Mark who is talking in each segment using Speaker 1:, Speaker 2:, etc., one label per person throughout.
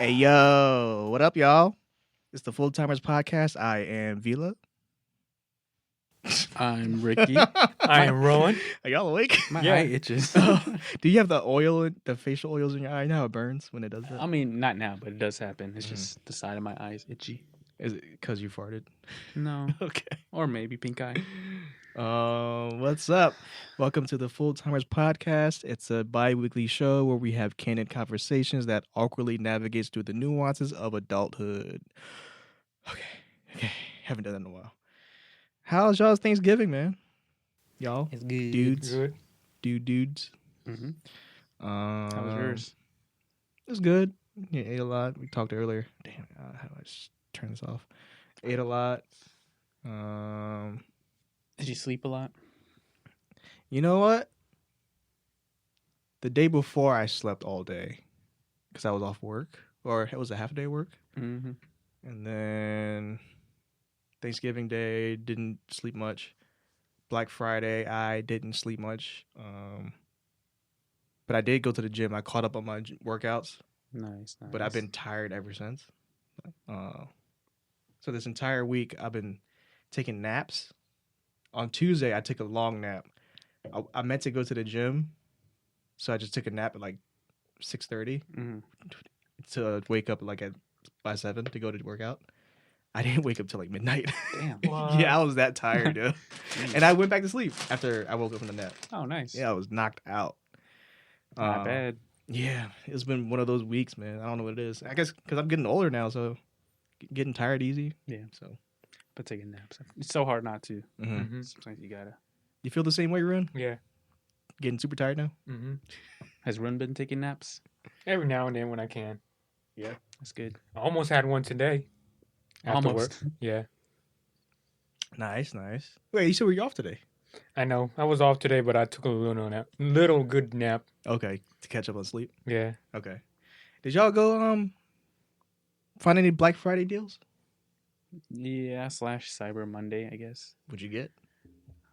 Speaker 1: Hey, yo, what up, y'all? It's the Full Timers Podcast. I am Vila.
Speaker 2: I'm Ricky.
Speaker 3: I am Roeun.
Speaker 1: Are y'all awake?
Speaker 2: My
Speaker 3: Yeah.
Speaker 2: eye itches.
Speaker 1: Do you have the oil, the facial oils in your eye? You know how it burns when it does that?
Speaker 2: I mean, not now, but it does happen. It's just the side of my eye is itchy.
Speaker 1: Is it because you farted?
Speaker 2: No.
Speaker 1: Okay.
Speaker 2: Or maybe pink eye.
Speaker 1: What's up? Welcome to the Full Timers Podcast. It's a bi-weekly show where we have candid conversations that awkwardly navigates through the nuances of adulthood. Okay. Haven't done that in a while. How's y'all's Thanksgiving, man? Y'all?
Speaker 2: It's good.
Speaker 1: Dudes?
Speaker 3: Good.
Speaker 1: Dudes?
Speaker 2: Mm-hmm. How was yours?
Speaker 1: It was good. Yeah, ate a lot. We talked earlier. Damn, how do I just turn this off? Ate a lot.
Speaker 2: Did you sleep a lot?
Speaker 1: You know what? The day before, I slept all day because I was off work, or it was a half a day work.
Speaker 2: Mm-hmm.
Speaker 1: And then Thanksgiving Day, didn't sleep much. Black Friday, I didn't sleep much. But I did go to the gym. I caught up on my workouts,
Speaker 2: Nice.
Speaker 1: but I've been tired ever since. So this entire week, I've been taking naps. On Tuesday, I took a long nap. I meant to go to the gym, so I just took a nap at like 6:30
Speaker 2: Mm-hmm.
Speaker 1: to wake up by 7 to go to workout. I didn't wake up till like midnight.
Speaker 2: Damn.
Speaker 3: What?
Speaker 1: Yeah, I was that tired, dude. And I went back to sleep after I woke up from the nap.
Speaker 2: Oh, nice.
Speaker 1: Yeah, I was knocked out.
Speaker 2: Not bad.
Speaker 1: Yeah, it's been one of those weeks, man. I don't know what it is. I guess because I'm getting older now, so getting tired easy.
Speaker 2: Yeah.
Speaker 1: So,
Speaker 2: But taking naps. It's so hard not to.
Speaker 3: Mm-hmm.
Speaker 2: Sometimes you gotta.
Speaker 1: you feel the same way, Roeun?
Speaker 3: Yeah.
Speaker 1: Getting super tired now?
Speaker 3: Mm-hmm.
Speaker 2: Has Roeun been taking naps?
Speaker 3: Every now and then when I can.
Speaker 1: Yeah.
Speaker 2: That's good.
Speaker 3: I almost had one today. After
Speaker 2: Almost.
Speaker 3: work. Yeah.
Speaker 1: Nice. Wait, you said you're off today?
Speaker 3: I know. I was off today, but I took a little nap. Little good nap.
Speaker 1: Okay, to catch up on sleep.
Speaker 3: Yeah.
Speaker 1: Okay. Did y'all go find any Black Friday deals?
Speaker 2: Yeah, / Cyber Monday, I guess.
Speaker 1: What'd you get?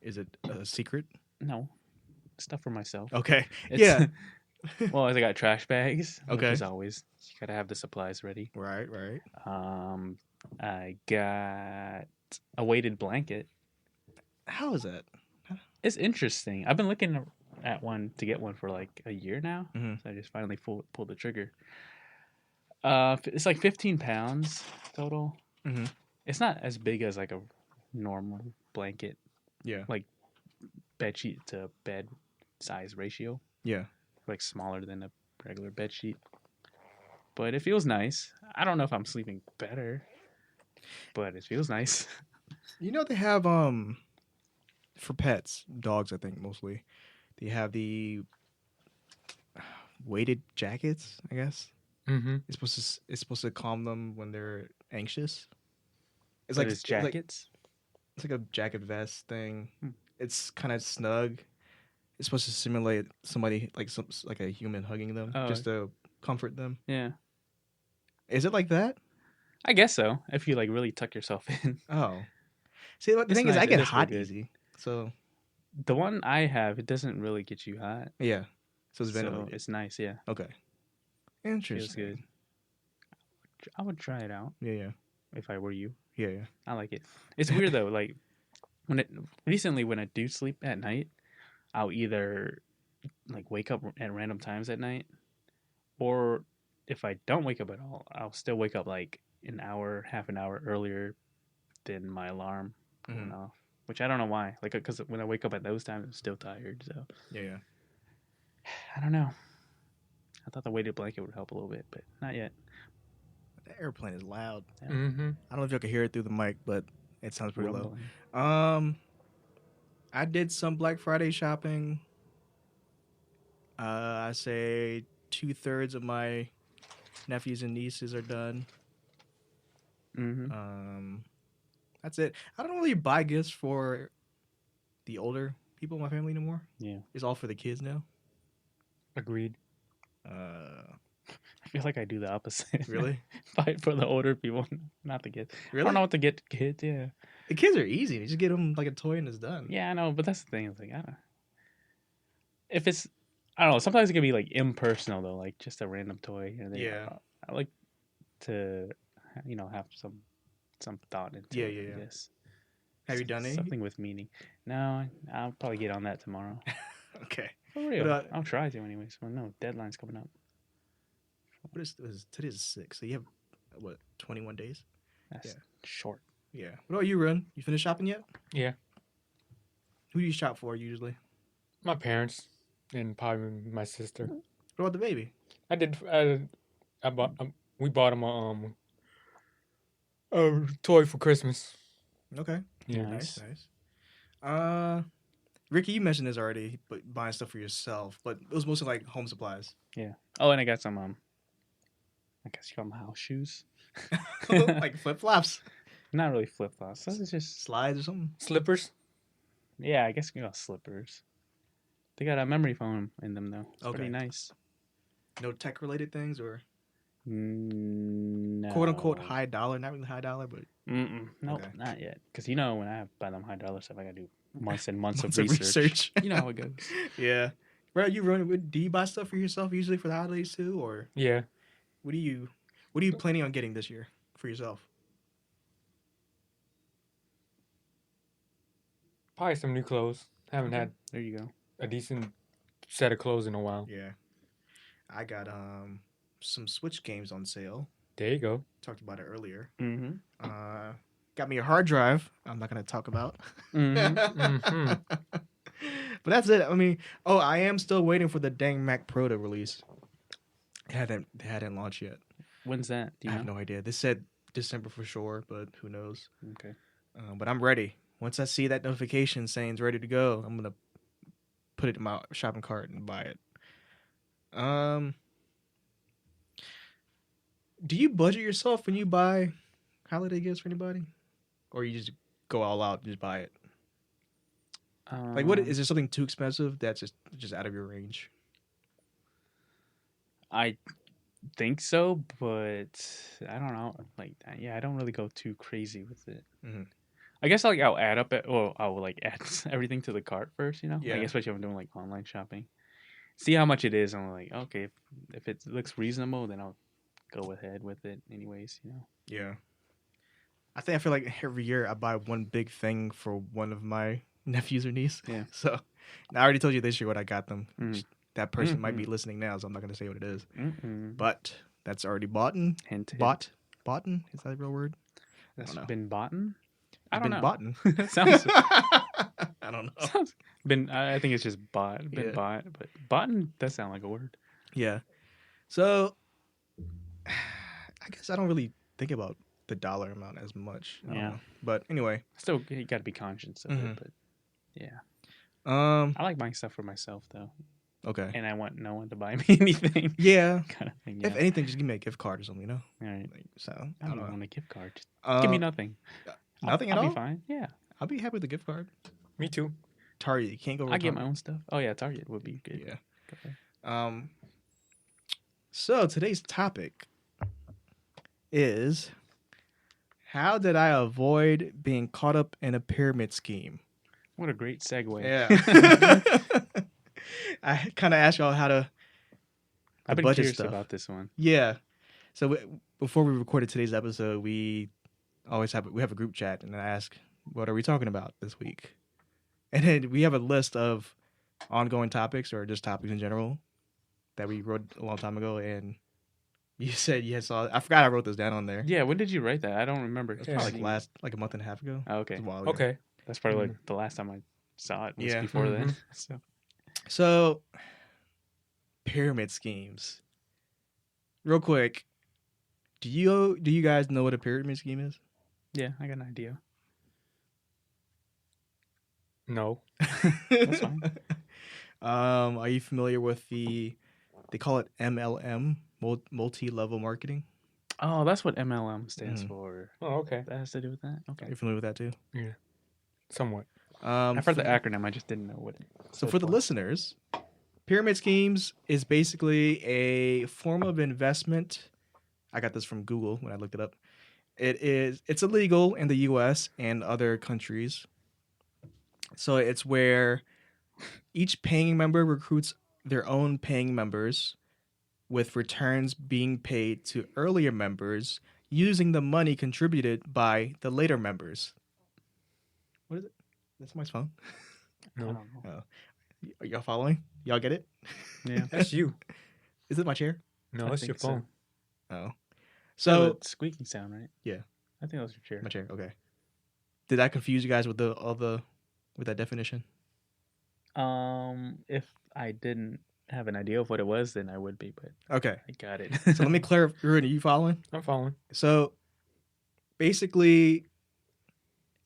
Speaker 1: Is it a secret?
Speaker 2: No. Stuff for myself.
Speaker 1: Okay.
Speaker 2: It's- Well, I got trash bags.
Speaker 1: Okay.
Speaker 2: Which is always, you gotta have the supplies ready.
Speaker 1: Right.
Speaker 2: I got a weighted blanket.
Speaker 1: How is that?
Speaker 2: It's interesting. I've been looking at one to get one for like a year now.
Speaker 1: Mhm.
Speaker 2: So I just finally pulled the trigger. It's like 15 pounds total.
Speaker 1: Mhm.
Speaker 2: It's not as big as like a normal blanket,
Speaker 1: Yeah.
Speaker 2: bed sheet to bed size ratio.
Speaker 1: Yeah.
Speaker 2: Like smaller than a regular bed sheet. But it feels nice. I don't know if I'm sleeping better, but it feels nice.
Speaker 1: You know they have for pets, dogs I think mostly. They have the weighted jackets, I guess.
Speaker 3: Mm-hmm.
Speaker 1: It's supposed to calm them when they're anxious. It's
Speaker 2: But
Speaker 1: like
Speaker 2: it's jackets.
Speaker 1: It's like a jacket vest thing.
Speaker 2: Hmm.
Speaker 1: It's kind of snug. It's supposed to simulate somebody like a human hugging them,
Speaker 2: Oh.
Speaker 1: just to comfort them.
Speaker 2: Yeah.
Speaker 1: Is it like that?
Speaker 2: I guess so. If you like really tuck yourself in.
Speaker 1: Oh, see, the
Speaker 2: It's
Speaker 1: thing is,
Speaker 2: nice.
Speaker 1: I
Speaker 2: It
Speaker 1: get
Speaker 2: does feel
Speaker 1: hot
Speaker 2: good.
Speaker 1: easy. So
Speaker 2: The one I have, it doesn't really get you hot.
Speaker 1: yeah, so it's
Speaker 2: So
Speaker 1: ventilated.
Speaker 2: it's nice, yeah.
Speaker 1: Okay, interesting.
Speaker 2: Feels good. I would try it out
Speaker 1: Yeah.
Speaker 2: if I were you.
Speaker 1: Yeah.
Speaker 2: I like it. It's weird though, like when I do sleep at night, I'll either like wake up at random times at night, or if I don't wake up at all, I'll still wake up like half an hour earlier than my alarm going
Speaker 1: Mhm.
Speaker 2: off. Which I don't know why. Like, because when I wake up at those times, I'm still tired. So
Speaker 1: Yeah.
Speaker 2: I don't know. I thought the weighted blanket would help a little bit, but not yet.
Speaker 1: The airplane is loud.
Speaker 2: Yeah.
Speaker 3: Mm-hmm.
Speaker 1: I don't know if y'all can hear it through the mic, but it sounds pretty low.
Speaker 2: Rumbling.
Speaker 1: I did some Black Friday shopping. I say 2/3 of my nephews and nieces are done.
Speaker 2: Mm-hmm.
Speaker 1: That's it. I don't really buy gifts for the older people in my family anymore.
Speaker 2: Yeah.
Speaker 1: It's all for the kids now.
Speaker 3: Agreed.
Speaker 2: I feel like I do the opposite.
Speaker 1: Really?
Speaker 2: Buy it for the older people, not the kids. I
Speaker 1: Really?
Speaker 2: don't know what to get kids. Yeah.
Speaker 1: The kids are easy. You just get them like a toy and it's done.
Speaker 2: Yeah, I know, but that's the thing. It's like, I don't. If it's, I don't know. Sometimes it can be like impersonal though, like just a random toy. And
Speaker 1: Yeah.
Speaker 2: I like to, have some thought into
Speaker 1: Yeah,
Speaker 2: it.
Speaker 1: yeah,
Speaker 2: I
Speaker 1: yeah.
Speaker 2: guess.
Speaker 1: Have you done any?
Speaker 2: Something with meaning? No, I'll probably get on that tomorrow.
Speaker 1: Okay.
Speaker 2: For
Speaker 1: What
Speaker 2: real,
Speaker 1: about-
Speaker 2: I'll try to anyways. Well, no, deadline's coming up.
Speaker 1: Today's 6, so you have what 21 days?
Speaker 2: That's
Speaker 1: Yeah.
Speaker 2: short.
Speaker 1: Yeah. What about you, Roeun? You finished shopping yet?
Speaker 3: Yeah.
Speaker 1: Who do you shop for usually?
Speaker 3: My parents and probably my sister.
Speaker 1: What about the baby?
Speaker 3: I did. I bought. We bought him a toy for Christmas.
Speaker 1: Okay.
Speaker 3: Yeah.
Speaker 2: Nice.
Speaker 1: Nice. Ricky, you mentioned this already, but buying stuff for yourself, but it was mostly like home supplies.
Speaker 2: Yeah. Oh, and I got some I guess you call them house shoes.
Speaker 1: Like flip flops,
Speaker 2: Not really flip flops. This is just
Speaker 1: slides or something.
Speaker 3: Slippers.
Speaker 2: I guess you call slippers. They got a memory foam in them though. It's
Speaker 1: Okay.
Speaker 2: pretty nice.
Speaker 1: No tech related things or
Speaker 2: No.
Speaker 1: quote unquote high dollar, not really high dollar, but
Speaker 2: Nope,
Speaker 1: Okay.
Speaker 2: not yet. Because when I buy them high dollar stuff, I gotta do months and months,
Speaker 1: months
Speaker 2: of research. You know how it goes.
Speaker 1: Yeah. Bro, do you buy stuff for yourself usually for the holidays too, or
Speaker 3: Yeah.
Speaker 1: what are you planning on getting this year for yourself?
Speaker 3: Probably some new clothes. Haven't had
Speaker 2: There you go.
Speaker 3: a decent set of clothes in a while.
Speaker 1: Yeah. I got some Switch games on sale.
Speaker 3: There you go.
Speaker 1: Talked about it earlier.
Speaker 2: Mm-hmm.
Speaker 1: Got me a hard drive. I'm not gonna talk about.
Speaker 3: Mhm.
Speaker 1: But that's it. I mean, I am still waiting for the dang Mac Pro to release. They hadn't launched yet.
Speaker 2: When's that? Do
Speaker 1: I
Speaker 2: you
Speaker 1: have
Speaker 2: know?
Speaker 1: no idea. They said December for sure, but who knows?
Speaker 2: Okay.
Speaker 1: But I'm ready. Once I see that notification saying it's ready to go, I'm gonna put it in my shopping cart and buy it. Do you budget yourself when you buy holiday gifts for anybody, or you just go all out and just buy it? Like, what is there something too expensive that's just out of your range?
Speaker 2: I think so, but I don't know. Like, I don't really go too crazy with it.
Speaker 1: Mhm.
Speaker 2: I guess I'll add up it, or I'll like add everything to the cart first.
Speaker 1: Yeah.
Speaker 2: Like, especially if I'm doing like online shopping. See how much it is, and I'm like, okay, if it looks reasonable, then I'll go ahead with it. Anyways,
Speaker 1: Yeah. I feel like every year I buy one big thing for one of my nephews or niece.
Speaker 2: Yeah.
Speaker 1: So and I already told you this year what I got them.
Speaker 2: Mm.
Speaker 1: That person might be listening now, so I'm not going to say what it is.
Speaker 2: Mm-mm.
Speaker 1: But that's already boughten.
Speaker 2: Hint.
Speaker 1: Boughten? Is that a real word?
Speaker 2: That's
Speaker 1: don't know.
Speaker 2: been boughten. I
Speaker 1: It's
Speaker 2: don't know.
Speaker 1: boughten.
Speaker 2: That sounds.
Speaker 1: I don't know.
Speaker 2: Sounds been. I think it's just bought. Been
Speaker 1: Yeah.
Speaker 2: bought, but boughten does sound like a word.
Speaker 1: Yeah. So I guess I don't really think about the dollar amount as much. I don't
Speaker 2: Yeah.
Speaker 1: know. But anyway.
Speaker 2: Still, you got to be conscious of
Speaker 1: Mhm.
Speaker 2: it. But yeah,
Speaker 1: I
Speaker 2: I like buying stuff for myself though,
Speaker 1: okay.
Speaker 2: and I want no one to buy me anything.
Speaker 1: Yeah.
Speaker 2: Kind of thing.
Speaker 1: If anything, just give me a gift card or something,
Speaker 2: All right.
Speaker 1: Like, so
Speaker 2: I
Speaker 1: I
Speaker 2: don't
Speaker 1: don't know.
Speaker 2: want a gift card. Just give me nothing.
Speaker 1: Nothing at
Speaker 2: I'll
Speaker 1: all.
Speaker 2: be fine. Yeah,
Speaker 1: I'll be happy with the gift card.
Speaker 3: Me too.
Speaker 1: Target, you can't go wrong.
Speaker 2: I get my own stuff. Oh yeah, Target would be good.
Speaker 1: Yeah.
Speaker 2: Go there.
Speaker 1: So today's topic is how did I avoid being caught up in a pyramid scheme?
Speaker 2: What a great segue.
Speaker 1: Yeah. I kind of asked y'all how to
Speaker 2: I've been
Speaker 1: budget
Speaker 2: curious
Speaker 1: stuff.
Speaker 2: about this one.
Speaker 1: Yeah. So before we recorded today's episode, we have a group chat, and I ask, "What are we talking about this week?" And then we have a list of ongoing topics or just topics in general that we wrote a long time ago. And you said you had saw. I forgot I wrote this down on there.
Speaker 2: Yeah, when did you write that? I don't remember.
Speaker 1: It's
Speaker 3: Yeah.
Speaker 1: probably
Speaker 2: seeing
Speaker 1: like a month and a half ago.
Speaker 2: it. Oh, okay.
Speaker 1: It was a while ago.
Speaker 3: Okay.
Speaker 2: That's probably like the last time I saw it was
Speaker 1: Yeah.
Speaker 2: before then.
Speaker 3: Mhm.
Speaker 2: So
Speaker 1: So, pyramid schemes. Real quick, do you guys know what a pyramid scheme is?
Speaker 2: yeah, I got an idea.
Speaker 3: No.
Speaker 2: That's fine.
Speaker 1: Are you familiar with they call it MLM, multi-level marketing?
Speaker 2: Oh, that's what MLM stands
Speaker 1: Mhm.
Speaker 2: for.
Speaker 3: Oh, okay.
Speaker 2: That has to do with that.
Speaker 1: Are
Speaker 2: Okay.
Speaker 1: you familiar with that too?
Speaker 3: Yeah. Somewhat.
Speaker 2: I've heard the acronym. I just didn't know what.
Speaker 1: So for the listeners, pyramid schemes is basically a form of investment. I got this from Google when I looked it up. It's illegal in the US and other countries. So it's where each paying member recruits their own paying members with returns being paid to earlier members using the money contributed by the later members. What is it? That's somebody's phone.
Speaker 2: I
Speaker 3: No,
Speaker 2: don't know.
Speaker 1: Oh. Are y'all following? Y'all get it?
Speaker 2: Yeah.
Speaker 3: that's you.
Speaker 1: Is it my chair?
Speaker 3: No,
Speaker 2: I
Speaker 3: that's your
Speaker 2: think so.
Speaker 3: phone.
Speaker 1: Oh.
Speaker 2: So
Speaker 1: So,
Speaker 2: the squeaking sound, right?
Speaker 1: Yeah.
Speaker 2: I think that was your chair.
Speaker 1: my chair. Okay. Did I confuse you guys with with that definition?
Speaker 2: If I didn't have an idea of what it was, then I would be, but
Speaker 1: Okay.
Speaker 2: I got it.
Speaker 1: So let me clarify. Ruben, are you following?
Speaker 3: I'm following.
Speaker 1: So basically,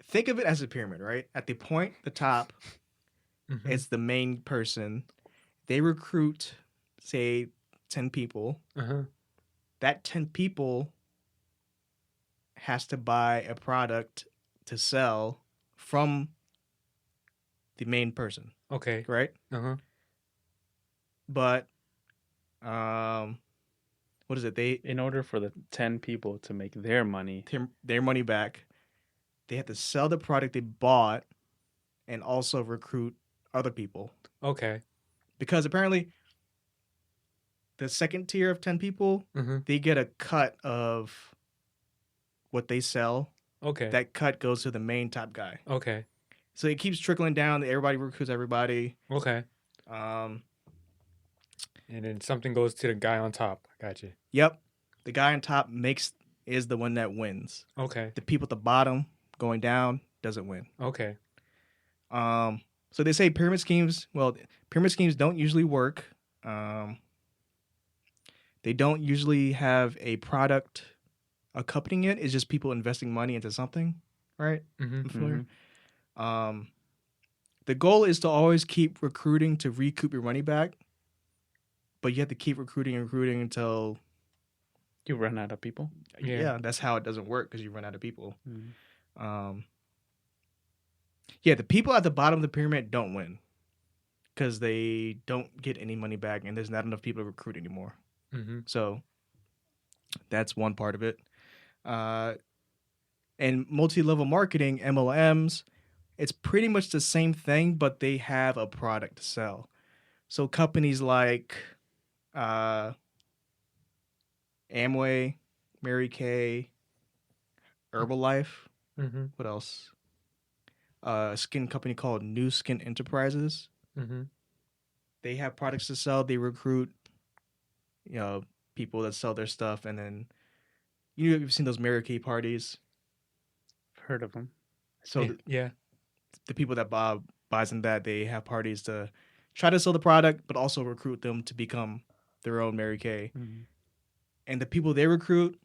Speaker 1: think of it as a pyramid, right? At the top,
Speaker 3: Mhm.
Speaker 1: it's the main person. They recruit, say, 10 people.
Speaker 3: Uh-huh.
Speaker 1: That 10 people has to buy a product to sell from the main person,
Speaker 3: Okay.
Speaker 1: right?
Speaker 3: Uh-huh.
Speaker 1: But what is it? They
Speaker 2: In order for the 10 people to make their money,
Speaker 1: their money back. They have to sell the product they bought and also recruit other people.
Speaker 3: Okay.
Speaker 1: Because apparently the second tier of 10 people,
Speaker 3: Mm-hmm.
Speaker 1: they get a cut of what they sell.
Speaker 3: Okay.
Speaker 1: That cut goes to the main top guy.
Speaker 3: Okay.
Speaker 1: So it keeps trickling down. Everybody recruits everybody.
Speaker 3: Okay.
Speaker 1: Um,
Speaker 3: And then something goes to the guy on top. I got you.
Speaker 1: Yep. The guy on top is the one that wins.
Speaker 3: Okay.
Speaker 1: The people at the bottom going down doesn't win.
Speaker 3: Okay.
Speaker 1: So they say pyramid schemes don't usually work. They don't usually have a product accompanying it. It's just people investing money into something, right?
Speaker 3: Mm-hmm.
Speaker 1: I'm familiar. The goal is to always keep recruiting to recoup your money back, but you have to keep recruiting until
Speaker 2: you run out of people.
Speaker 3: Yeah.
Speaker 1: that's how it doesn't work because you run out of people.
Speaker 2: Mm-hmm.
Speaker 1: The people at the bottom of the pyramid don't win because they don't get any money back, and there's not enough people to recruit anymore.
Speaker 3: Mm-hmm.
Speaker 1: So that's one part of it. And multi-level marketing, MLMs, it's pretty much the same thing, but they have a product to sell. So companies like Amway, Mary Kay, Herbalife,
Speaker 3: Mm-hmm.
Speaker 1: what else? A skin company called New Skin Enterprises.
Speaker 3: Mm-hmm.
Speaker 1: They have products to sell. They recruit, people that sell their stuff, and then you've seen those Mary Kay parties.
Speaker 2: Heard of them.
Speaker 1: So
Speaker 3: Yeah.
Speaker 1: the people that buys in that, they have parties to try to sell the product, but also recruit them to become their own Mary Kay.
Speaker 2: Mm-hmm.
Speaker 1: And the people they recruit,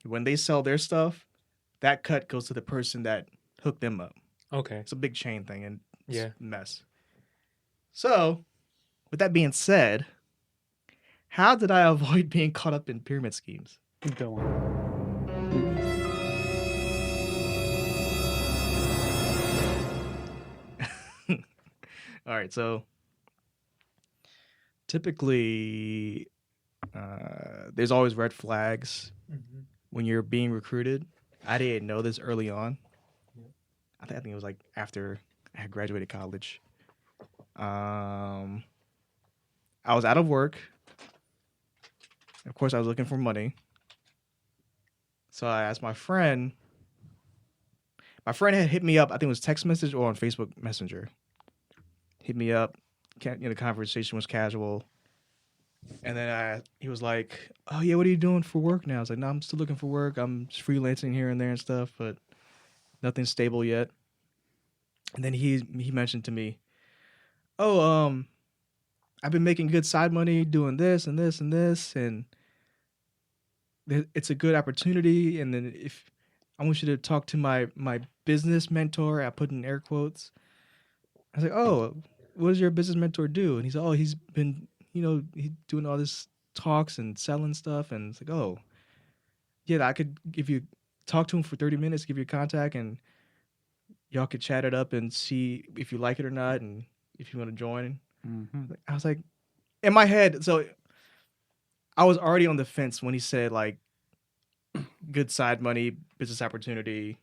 Speaker 1: when they sell their stuff, that cut goes to the person that hooked them up.
Speaker 3: Okay.
Speaker 1: It's a big chain thing, and it's
Speaker 3: Yeah.
Speaker 1: a mess. So, with that being said, how did I avoid being caught up in pyramid schemes?
Speaker 2: Go on.
Speaker 1: All right, so typically there's always red flags
Speaker 3: Mm-hmm.
Speaker 1: when you're being recruited. I didn't know this early on.
Speaker 3: Yeah.
Speaker 1: I think it was like after I had graduated college. I was out of work. Of course, I was looking for money. So I asked my friend. My friend had hit me up. I think it was text message or on Facebook Messenger. Hit me up. The conversation was casual. And then he was like, "Oh yeah, what are you doing for work now?" I was like, "No, I'm still looking for work. I'm just freelancing here and there and stuff, but nothing stable yet." And then he mentioned to me, "Oh, I've been making good side money doing this and this and this, and it's a good opportunity. And then if I want you to talk to my business mentor," I put in air quotes. I was like, "Oh, what does your business mentor do?" And he said, "Oh, he's been, he's doing all this talks and selling stuff." And it's like, "Oh, yeah, I could talk to him for 30 minutes, give you a contact, and y'all could chat it up and see if you like it or not, and if you want to join."
Speaker 2: Mm-hmm.
Speaker 1: I was like, in my head, so I was already on the fence when he said like good side money, business opportunity,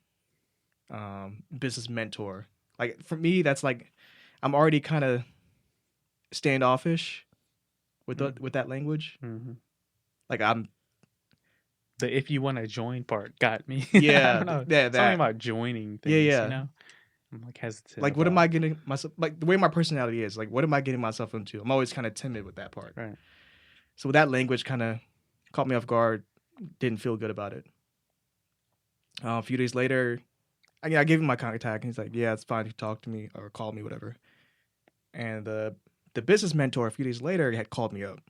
Speaker 1: business mentor. Like for me, that's like I'm already kind of standoffish with that language.
Speaker 2: Mm-hmm.
Speaker 1: Like I'm
Speaker 2: The if you want to join part got me. I
Speaker 1: yeah,
Speaker 2: don't know.
Speaker 1: yeah,
Speaker 2: Something
Speaker 1: that.
Speaker 2: about joining things,
Speaker 1: Yeah.
Speaker 2: you know? I'm like hesitant.
Speaker 1: Like what am
Speaker 2: about-
Speaker 1: I getting myself like the way my personality is, like what am I getting myself into? I'm always kind of timid with that part.
Speaker 2: Right.
Speaker 1: So that language kind of caught me off guard, didn't feel good about it. A few days later, I gave him my contact, and he's like, "Yeah, it's fine. You talk to me or call me, whatever." And the business mentor a few days later had called me up,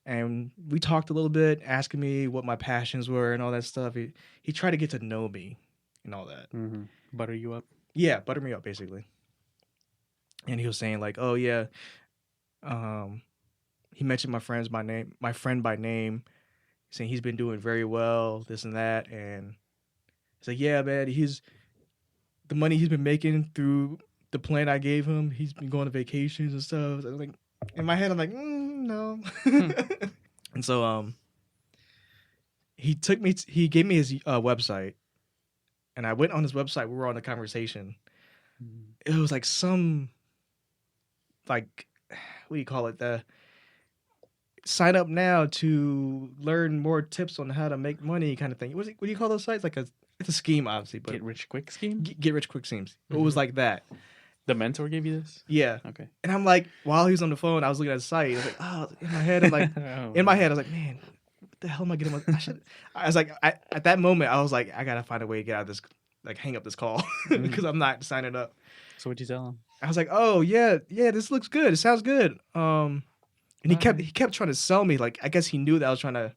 Speaker 1: and we talked a little bit, asking me what my passions were and all that stuff. He tried to get to know me and all that.
Speaker 2: Mm-hmm. Butter you up.
Speaker 1: Yeah, butter me up basically. And he was saying like, "Oh yeah," he mentioned my friend by name, saying he's been doing very well, this and that, and he's like, "Yeah, man, the money he's been making through the plan I gave him. He's been going to vacations and stuff." So I'm like, in my head, I'm like, no. And so, he gave me his website, and I went on his website. We were on a conversation. It was like like, what do you call it? The sign up now to learn more tips on how to make money kind of thing. What do you call those sites? It's a scheme, obviously, but
Speaker 2: Get rich quick scheme?
Speaker 1: get rich quick schemes. It was like that.
Speaker 2: The mentor gave you this?
Speaker 1: Yeah.
Speaker 2: Okay.
Speaker 1: And I'm like, while he was on the phone, I was looking at the site. I was like, oh, in my head, I'm like, I was like, man, what the hell am I getting? I was like, at that moment, I was like, I gotta find a way to get out of this, like, hang up this call because I'm not signing up.
Speaker 2: So what'd you tell him?
Speaker 1: I was like, oh yeah, this looks good. It sounds good. And he kept trying to sell me. Like, I guess he knew that I was trying to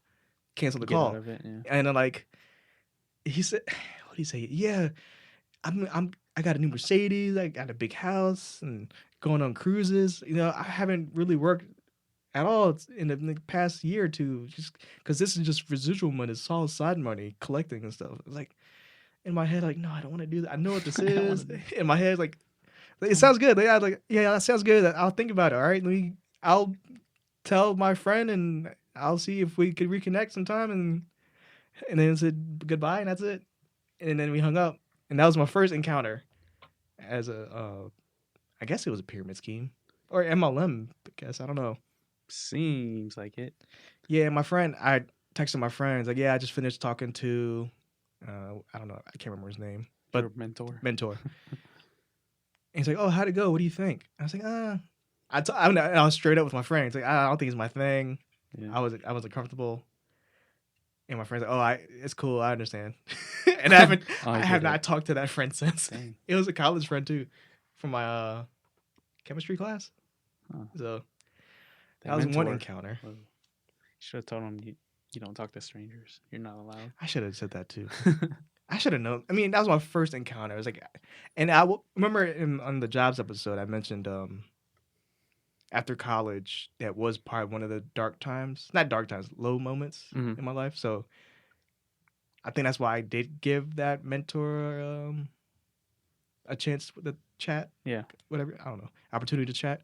Speaker 1: cancel the
Speaker 2: Get
Speaker 1: call.
Speaker 2: out of it, yeah.
Speaker 1: And then like, he said, what did he say? Yeah, I got a new Mercedes. I got a big house and going on cruises. You know, I haven't really worked at all in the past year or two, just because this is just residual money, it's all side money, collecting and stuff. Like in my head, like, no, I don't want to do that. I know what this is. In my head, like it sounds good. Yeah, that sounds good. I'll think about it. All right, I'll tell my friend and I'll see if we could reconnect sometime. And then said goodbye, and that's it. And then we hung up. And that was my first encounter as I guess it was a pyramid scheme or MLM. I guess I don't know.
Speaker 2: Seems like it.
Speaker 1: Yeah, I texted my friends like, yeah, I just finished talking to, I don't know, I can't remember his name, but
Speaker 2: Your mentor.
Speaker 1: And he's like, oh, how'd it go? What do you think? I was like, I was straight up with my friend. He's like, I don't think it's my thing.
Speaker 2: Yeah.
Speaker 1: I wasn't comfortable. And my friend's like, oh, it's cool. I understand. And I have not talked to that friend since.
Speaker 2: Dang.
Speaker 1: It was a college friend too, from my chemistry class.
Speaker 2: Huh.
Speaker 1: So that was one encounter.
Speaker 2: Well, you should have told him you don't talk to strangers. You're not allowed.
Speaker 1: I should have said that too. I should have known. I mean, that was my first encounter. It was like, and remember on the jobs episode, I mentioned after college, that was probably one of the low moments in my life. So I think that's why I did give that mentor a chance with the chat.
Speaker 2: Yeah.
Speaker 1: Whatever. I don't know. Opportunity to chat.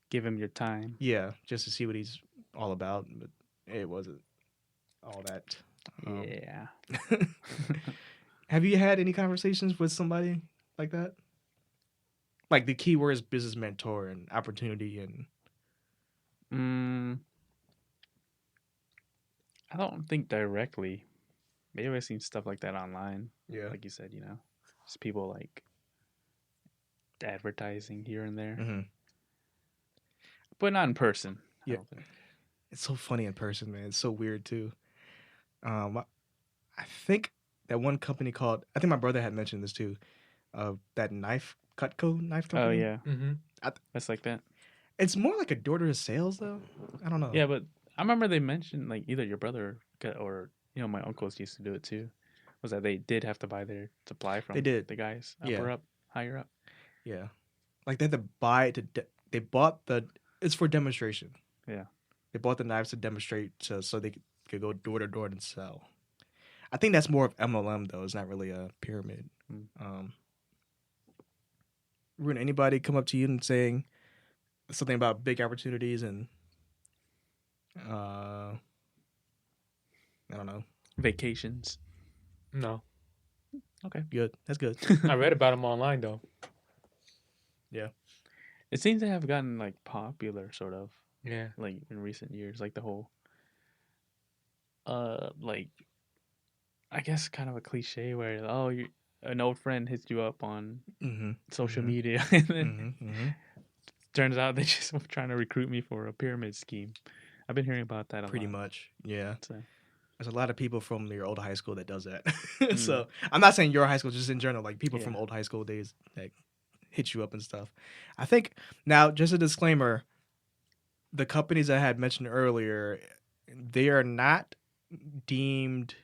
Speaker 2: Give him your time.
Speaker 1: Yeah. Just to see what he's all about. But it wasn't all that.
Speaker 2: Yeah.
Speaker 1: Have you had any conversations with somebody like that? Like the key word is business mentor and opportunity and.
Speaker 2: I don't think directly. Maybe I've seen stuff like that online.
Speaker 1: Yeah.
Speaker 2: Like you said, just people like advertising here and there, but not in person.
Speaker 1: Yeah. It's so funny in person, man. It's so weird too. I think that one company called, I think my brother had mentioned this too, that Cutco knife company.
Speaker 2: Oh yeah, that's like that.
Speaker 1: It's more like a door-to-door sales though. I don't know.
Speaker 2: Yeah, but I remember they mentioned like either your brother or my uncles used to do it too. Was that they did have to buy their supply from the guys higher up.
Speaker 1: Yeah, like they had to buy it they bought it's for demonstration.
Speaker 2: Yeah,
Speaker 1: they bought the knives to demonstrate so they could go door to door and sell. I think that's more of MLM though. It's not really a pyramid. Would anybody come up to you and saying something about big opportunities and I don't know,
Speaker 2: vacations?
Speaker 3: No.
Speaker 2: Okay,
Speaker 1: good. That's good.
Speaker 3: I read about them online though.
Speaker 1: Yeah,
Speaker 2: it seems to have gotten like popular, sort of.
Speaker 3: Yeah,
Speaker 2: like in recent years, like the whole like I guess kind of a cliche where an old friend hits you up on
Speaker 1: Mm-hmm.
Speaker 2: social
Speaker 1: Mhm.
Speaker 2: media, and then
Speaker 1: Mm-hmm. Mm-hmm.
Speaker 2: turns out they just were trying to recruit me for a pyramid scheme. I've been hearing about that a
Speaker 1: Pretty
Speaker 2: lot.
Speaker 1: much, yeah.
Speaker 2: So,
Speaker 1: There's a lot of people from your old high school that does that.
Speaker 2: Mm.
Speaker 1: So I'm not saying your high school, just in general, like people from
Speaker 2: Yeah.
Speaker 1: old high school days that hit you up and stuff. I think now, just a disclaimer: the companies I had mentioned earlier, they are not deemed,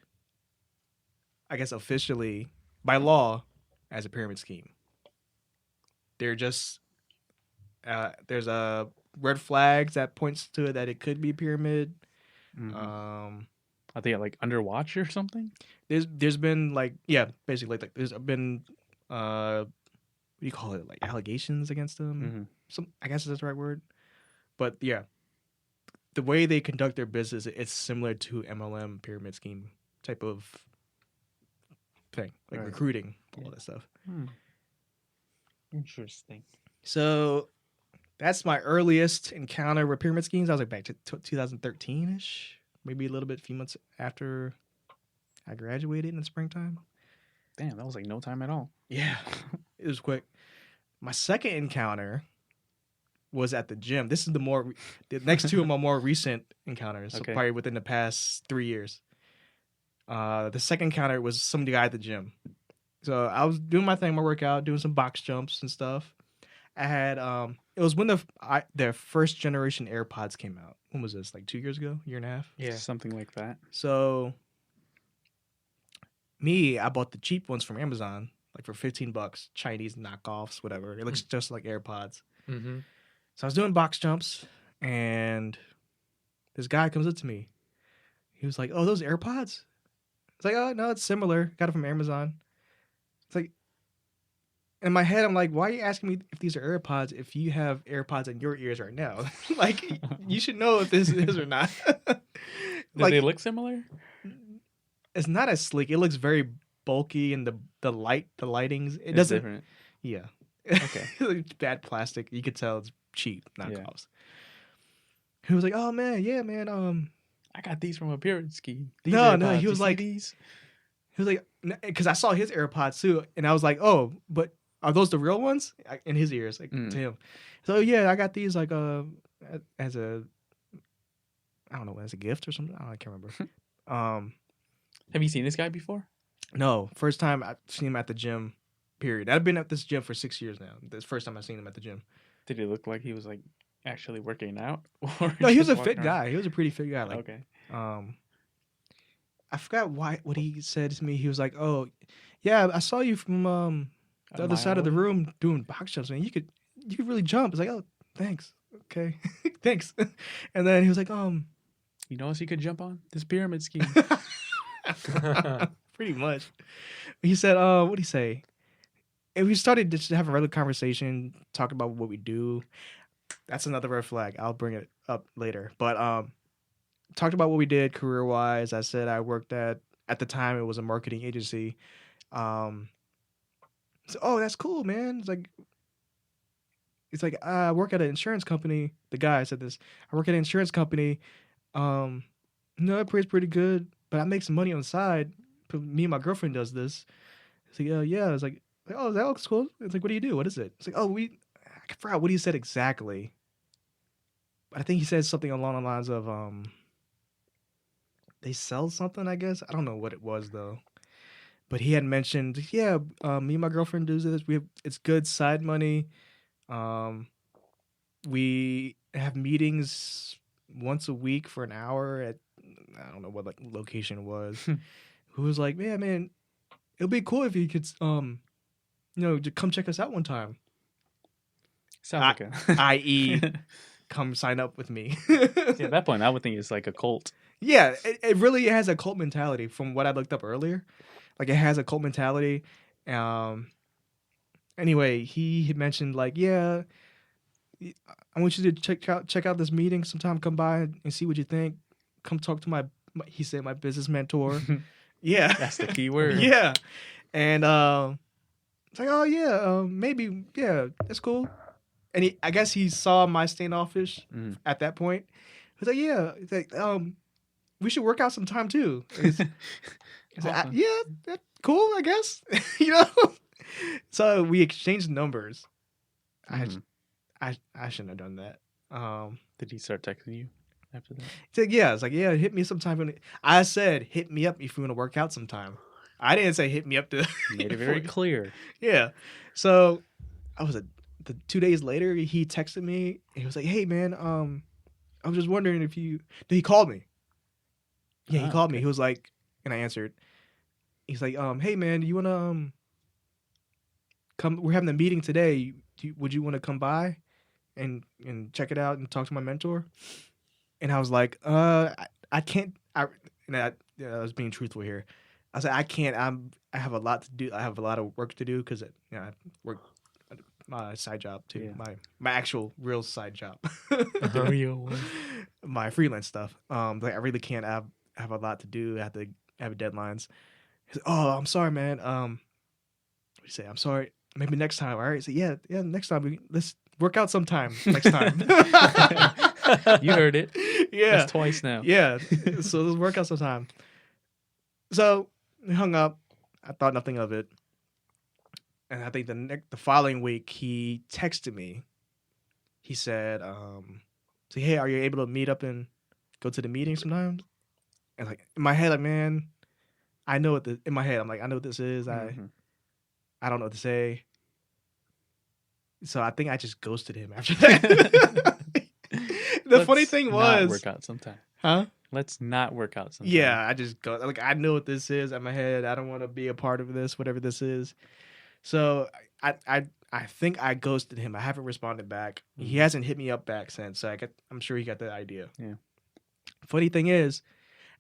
Speaker 1: I guess, officially by law as a pyramid scheme. They're just there's a red flags that points to it that it could be pyramid.
Speaker 2: mhm.
Speaker 1: Um,
Speaker 2: Are they like under watch or something?
Speaker 1: there's been like basically like there's been what do you call it, like allegations against them.
Speaker 2: Mm-hmm.
Speaker 1: Some, I guess that's the right word. But yeah, the way they conduct their business, it's similar to MLM pyramid scheme type of thing, like
Speaker 2: Right.
Speaker 1: recruiting, all
Speaker 2: Yeah.
Speaker 1: that stuff.
Speaker 2: Interesting.
Speaker 1: So that's my earliest encounter with pyramid schemes. I was like back to 2013 ish, maybe a little bit, a few months after I graduated in the springtime.
Speaker 2: Damn, that was like no time at all.
Speaker 1: Yeah, it was quick. My second encounter was at the gym. This is the next two of my more recent encounters, so
Speaker 2: Okay.
Speaker 1: probably within the past 3 years. The second encounter was some guy at the gym. So I was doing my thing, my workout, doing some box jumps and stuff. I had it was when their first generation AirPods came out. When was this? Like 2 years ago, year and a half.
Speaker 3: Yeah.
Speaker 2: Something like that.
Speaker 1: So I bought the cheap ones from Amazon, like for $15, Chinese knockoffs, whatever. It looks just like AirPods.
Speaker 3: Mm-hmm.
Speaker 1: So I was doing box jumps, and this guy comes up to me. He was like, "Oh, those AirPods?" It's like, "Oh, no, it's similar. Got it from Amazon." It's like, in my head, I'm like, "Why are you asking me if these are AirPods if you have AirPods in your ears right now? Like, you should know if this is or not."
Speaker 2: Did they look similar?
Speaker 1: It's not as sleek. It looks very bulky, and the lightings. It
Speaker 2: It's
Speaker 1: doesn't.
Speaker 2: different.
Speaker 1: Yeah.
Speaker 2: Okay.
Speaker 1: It's bad plastic. You could tell it's cheap knockoffs.
Speaker 2: Yeah.
Speaker 1: He was like, "Oh man, yeah, man.
Speaker 2: I got these from a pyramid scheme. These
Speaker 1: No,
Speaker 2: AirPods,
Speaker 1: he
Speaker 2: you
Speaker 1: was
Speaker 2: see
Speaker 1: like-
Speaker 2: these?
Speaker 1: He was like, because I saw his AirPods too, and I was like, "Oh, but are those the real ones?" In his ears, like
Speaker 2: Mm.
Speaker 1: to him. So yeah, I got these like as a, I don't know, as a gift or something. I can't remember.
Speaker 2: Have you seen this guy before?
Speaker 1: No, first time I've seen him at the gym. Period. I've been at this gym for 6 years now. This first time I've seen him at the gym.
Speaker 2: Did he look like he was like actually working out? Or
Speaker 1: No, he was
Speaker 2: just
Speaker 1: a fit
Speaker 2: walking around?
Speaker 1: guy. He was a pretty fit guy. Like,
Speaker 2: Okay.
Speaker 1: I forgot what he said to me. He was like, "Oh, yeah, I saw you from the
Speaker 2: A
Speaker 1: other side of the
Speaker 2: mile away?
Speaker 1: room doing box jumps, man. You could really jump." It's like, "Oh, thanks. Okay, thanks." And then he was like,
Speaker 2: You know what you could jump on? This pyramid scheme.
Speaker 1: pretty much. He said, what did he say? And we started just to have a regular conversation, talk about what we do. That's another red flag. I'll bring it up later. But talked about what we did career wise. I said I worked at the time it was a marketing agency. So, oh, that's cool, man. It's like I work at an insurance company. The guy said this. I work at an insurance company. No, it pays pretty good, but I make some money on the side. But me and my girlfriend does this. It's like, yeah. It's like, oh, that looks cool. It's like, what do you do? What is it? It's like, oh, I forgot what he said exactly. But I think he said something along the lines of, they sell something, I guess. I don't know what it was though. But he had mentioned, yeah, me and my girlfriend do this. It's good side money. We have meetings once a week for an hour at, I don't know what like location it was. Who was like, yeah, man, it'll be cool if you could, to come check us out one time.
Speaker 2: Sounds like a
Speaker 1: I.e., come sign up with me.
Speaker 2: See, at that point, I would think it's like a cult.
Speaker 1: Yeah, it really has a cult mentality from what I looked up earlier. Like, it has a cult mentality. Anyway, he had mentioned, like, yeah, I want you to check out this meeting sometime. Come by and see what you think. Come talk to he said, my business mentor. Yeah.
Speaker 2: That's the key word.
Speaker 1: Yeah. And it's like, oh, yeah, maybe, yeah, that's cool. And I guess he saw my standoffish
Speaker 2: Mm.
Speaker 1: at that point. He was like, yeah. He's like, we should work out sometime too. I said,
Speaker 2: Awesome.
Speaker 1: yeah, that's cool, I guess. You know. So we exchanged numbers.
Speaker 2: Mhm.
Speaker 1: I shouldn't have done that.
Speaker 2: Did he start texting you after that?
Speaker 1: He said, yeah. It's like, yeah, hit me sometime. I said, hit me up if you want to work out sometime. I didn't say hit me up to.
Speaker 2: Made it very clear.
Speaker 1: Yeah. So I was 2 days later. He texted me. And he was like, hey man, I was just wondering if you. He called me. Yeah, he called me.
Speaker 2: Okay.
Speaker 1: He was like, and I answered. He's like, hey man, do you wanna come? We're having a meeting today. Would you want to come by and check it out and talk to my mentor? And I was like, I can't. I was being truthful here. I said I can't. I have a lot to do. I have a lot of work to do because I work my side job too.
Speaker 2: Yeah.
Speaker 1: My actual real side job.
Speaker 3: Uh-huh.
Speaker 2: Real one.
Speaker 1: My freelance stuff. Like I really can't. I have a lot to do. I have deadlines. He's like, oh, I'm sorry, man. What do you say? I'm sorry. Maybe next time. All right. So yeah, next time let's work out sometime. Next time.
Speaker 2: You heard it.
Speaker 1: Yeah.
Speaker 2: That's twice now.
Speaker 1: Yeah. So let's work out sometime. So we hung up. I thought nothing of it. And I think the following week he texted me. He said, "Say, hey, are you able to meet up and go to the meeting sometimes?" And like in my head, like man, I know what in my head, I'm like, I know what this is.
Speaker 2: Mhm.
Speaker 1: I don't know what to say. So I think I just ghosted him after that. The funny thing was,
Speaker 2: work out sometime.
Speaker 1: huh?
Speaker 2: Let's not work out sometime.
Speaker 1: Yeah, I just go like I know what this is in my head. I don't want to be a part of this, whatever this is. So I think I ghosted him. I haven't responded back. He
Speaker 2: Mhm.
Speaker 1: hasn't hit me up back since. So I'm sure he got the idea.
Speaker 2: Yeah.
Speaker 1: Funny thing is,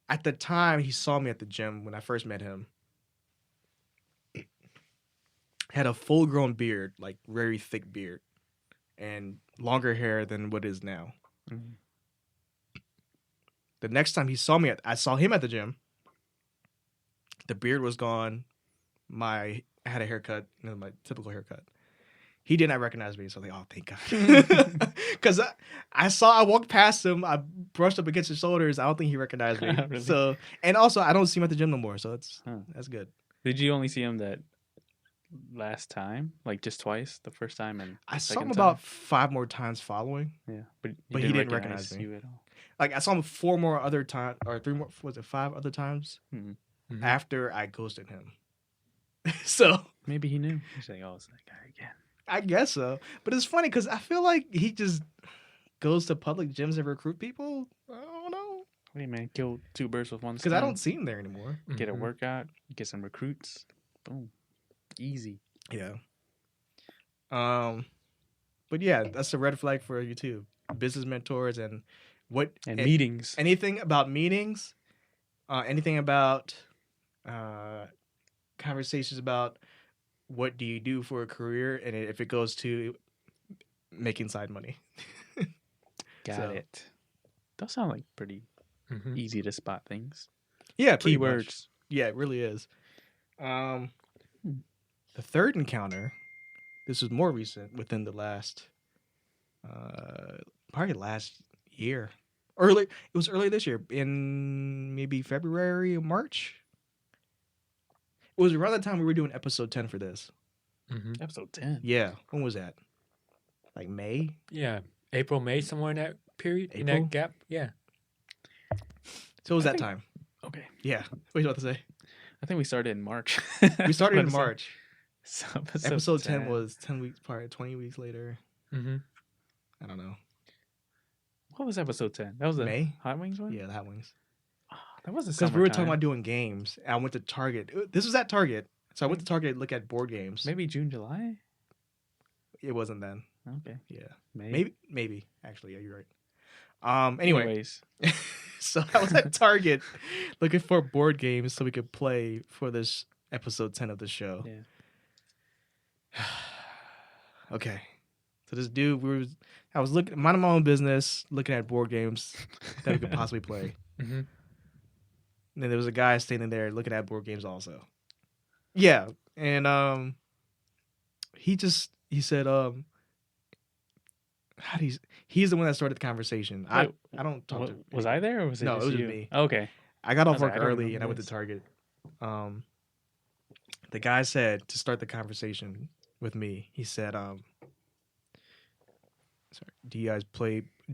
Speaker 1: at the time he saw me at the gym when I first met him. Had a full grown beard, like very thick beard, and longer hair than what is now.
Speaker 2: Mhm.
Speaker 1: The next time he saw me, I saw him at the gym. The beard was gone. I had a haircut, my typical haircut. He did not recognize me, so I was like, oh, thank God. Because I walked past him, I brushed up against his shoulders. I don't think he recognized me.
Speaker 2: Really?
Speaker 1: So, and also, I don't see him at the gym no more, so
Speaker 2: Huh.
Speaker 1: that's good.
Speaker 2: Did you only see him that last time? Like just twice? The first time and
Speaker 1: I
Speaker 2: the
Speaker 1: saw
Speaker 2: second
Speaker 1: him
Speaker 2: time?
Speaker 1: about 5 more times following.
Speaker 2: Yeah. But
Speaker 1: he didn't recognize me.
Speaker 2: you at all.
Speaker 1: Like, I saw him 4 more other times, or 3 more, was it 5 other times
Speaker 2: Mhm.
Speaker 3: Mhm.
Speaker 1: after I ghosted him. So,
Speaker 2: Maybe he knew. He's like, oh, it's that guy again.
Speaker 1: I guess so. But it's funny because I feel like he just goes to public gyms and recruit people. I don't know.
Speaker 2: Hey, man, kill 2 birds with one
Speaker 1: Because
Speaker 2: stone.
Speaker 1: I don't see him there anymore.
Speaker 2: Get a
Speaker 3: Mhm.
Speaker 2: workout, get some recruits. Boom. Easy.
Speaker 1: Yeah. But yeah, that's a red flag for you too. Business mentors and
Speaker 2: Meetings.
Speaker 1: anything about meetings, anything about conversations about what do you do for a career, and if it goes to making side money.
Speaker 2: Got
Speaker 1: So-
Speaker 2: it. Those sound like pretty
Speaker 3: Mhm.
Speaker 2: easy to spot things.
Speaker 1: Yeah, pretty much.
Speaker 2: Keywords.
Speaker 1: Yeah, it really is. The third encounter, this was more recent, within the last, probably last year. It was early this year, in maybe February or March. It was around the time we were doing episode 10 for this.
Speaker 3: Mhm.
Speaker 2: Episode 10.
Speaker 1: Yeah, when was that? Like May?
Speaker 3: Yeah, April, May, somewhere in that period, in
Speaker 1: April?
Speaker 3: that gap. Yeah.
Speaker 1: So it was
Speaker 2: I
Speaker 1: that
Speaker 2: think-
Speaker 1: time.
Speaker 2: Okay.
Speaker 1: Yeah. What are you about to say?
Speaker 2: I think we started in March.
Speaker 1: We started in
Speaker 2: What is it?
Speaker 1: March.
Speaker 2: So
Speaker 1: Episode 10 was 10 weeks, probably 20 weeks later.
Speaker 3: Mm-hmm.
Speaker 1: I don't know.
Speaker 2: What was episode 10? That was the
Speaker 1: May?
Speaker 2: Hot Wings one?
Speaker 1: Yeah, the Hot Wings.
Speaker 2: That was the
Speaker 1: Because we were talking
Speaker 2: summertime.
Speaker 1: about doing games. I went to Target. This was at Target. So I went to Target to look at board games.
Speaker 2: Maybe June, July?
Speaker 1: It wasn't then.
Speaker 2: Okay.
Speaker 1: Yeah.
Speaker 2: May.
Speaker 1: Maybe. Actually, yeah, you're right. Anyway,
Speaker 2: Anyways.
Speaker 1: so I was at Target looking for board games so we could play for this episode 10 of the show.
Speaker 2: Yeah.
Speaker 1: Okay. So this dude, I was minding my own business, looking at board games that we could possibly play.
Speaker 3: Mm-hmm.
Speaker 1: And then there was a guy standing there looking at board games also. Yeah. And he said, how do you, he's the one that started the conversation.
Speaker 2: Wait,
Speaker 1: I don't talk to.
Speaker 2: was I there or was it
Speaker 1: No,
Speaker 2: just
Speaker 1: it was just
Speaker 2: you?
Speaker 1: me.
Speaker 2: Okay.
Speaker 1: I got off
Speaker 2: was
Speaker 1: work
Speaker 2: like, I don't
Speaker 1: early and I
Speaker 2: remember
Speaker 1: went to
Speaker 2: this.
Speaker 1: Target. The guy said to start the conversation with me. He said, "Sorry, Do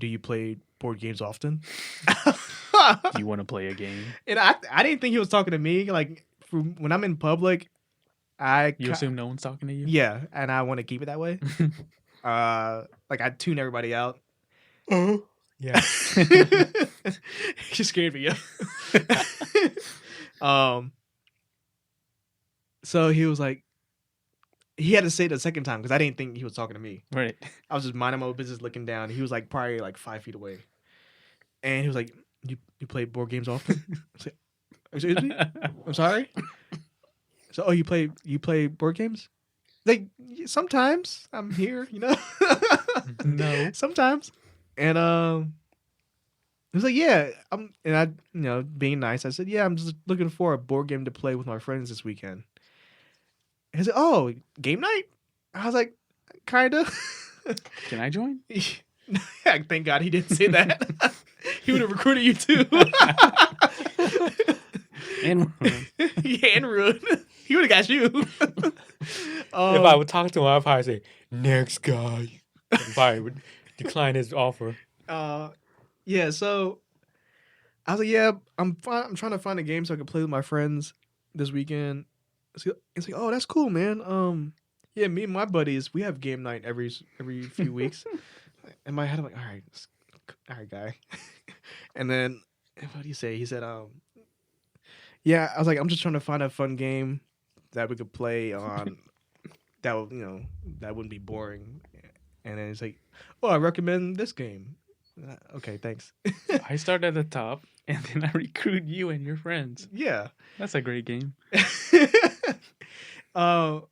Speaker 1: you play board games often?"
Speaker 2: Do you want to play a game?
Speaker 1: And I didn't think he was talking to me. Like when I'm in public,
Speaker 2: You assume no one's talking to you?
Speaker 1: yeah, and I want to keep it that way. Like I tune everybody out.
Speaker 3: Yeah.
Speaker 1: She scared me. um. So he was like, he had to say it the second time because I didn't think he was talking to me.
Speaker 2: Right.
Speaker 1: I was just minding my own business, looking down. He was like probably like 5 feet away, and he was like, "You play board games often?" I was like, "Excuse me, I'm sorry." So, oh, you play board games? Like sometimes I'm here, you know.
Speaker 2: No.
Speaker 1: Sometimes, and he was like, "Yeah, and I, being nice, I said, "Yeah, I'm just looking for a board game to play with my friends this weekend." And he said, "Oh, game night?" I was like, "Kinda."
Speaker 2: Can I join?
Speaker 1: Thank God he didn't say that. He would have recruited you too.
Speaker 2: And
Speaker 1: Yeah, and Roeun. He would have got you.
Speaker 3: If I would talk to him, I'd probably say, next guy. And probably would decline his offer.
Speaker 1: Yeah, so I was like, yeah, I'm trying to find a game so I can play with my friends this weekend. So it's like, oh, that's cool, man. Yeah, me and my buddies, we have game night every few weeks. In my head, I'm like, all right, guy. And then, what do you say? He said, yeah, I was like, I'm just trying to find a fun game that we could play on that would, that wouldn't be boring. And then he's like, oh, I recommend this game. Okay, thanks.
Speaker 2: I start at the top and then I recruit you and your friends.
Speaker 1: Yeah.
Speaker 2: That's a great game.
Speaker 1: And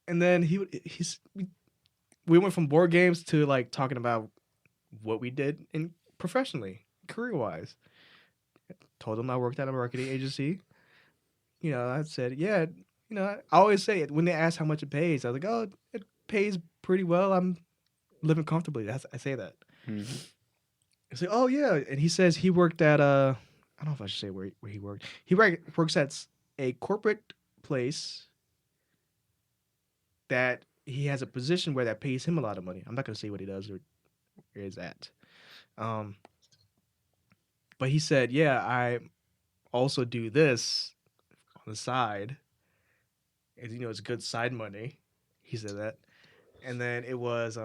Speaker 1: then we went from board games to like talking about what we did in professionally, career wise. Told him I worked at a marketing agency. I said, yeah, I always say it when they ask how much it pays. I was like, oh, it pays pretty well. I'm living comfortably. I say that.
Speaker 2: Mm-hmm.
Speaker 1: It's like, oh yeah, and he says he worked at I don't know if I should say where he worked. He works at a corporate place that he has a position where that pays him a lot of money. I'm not gonna say what he does or where he's at. But he said, yeah, I also do this on the side. And, it's good side money. He said that. And then it was,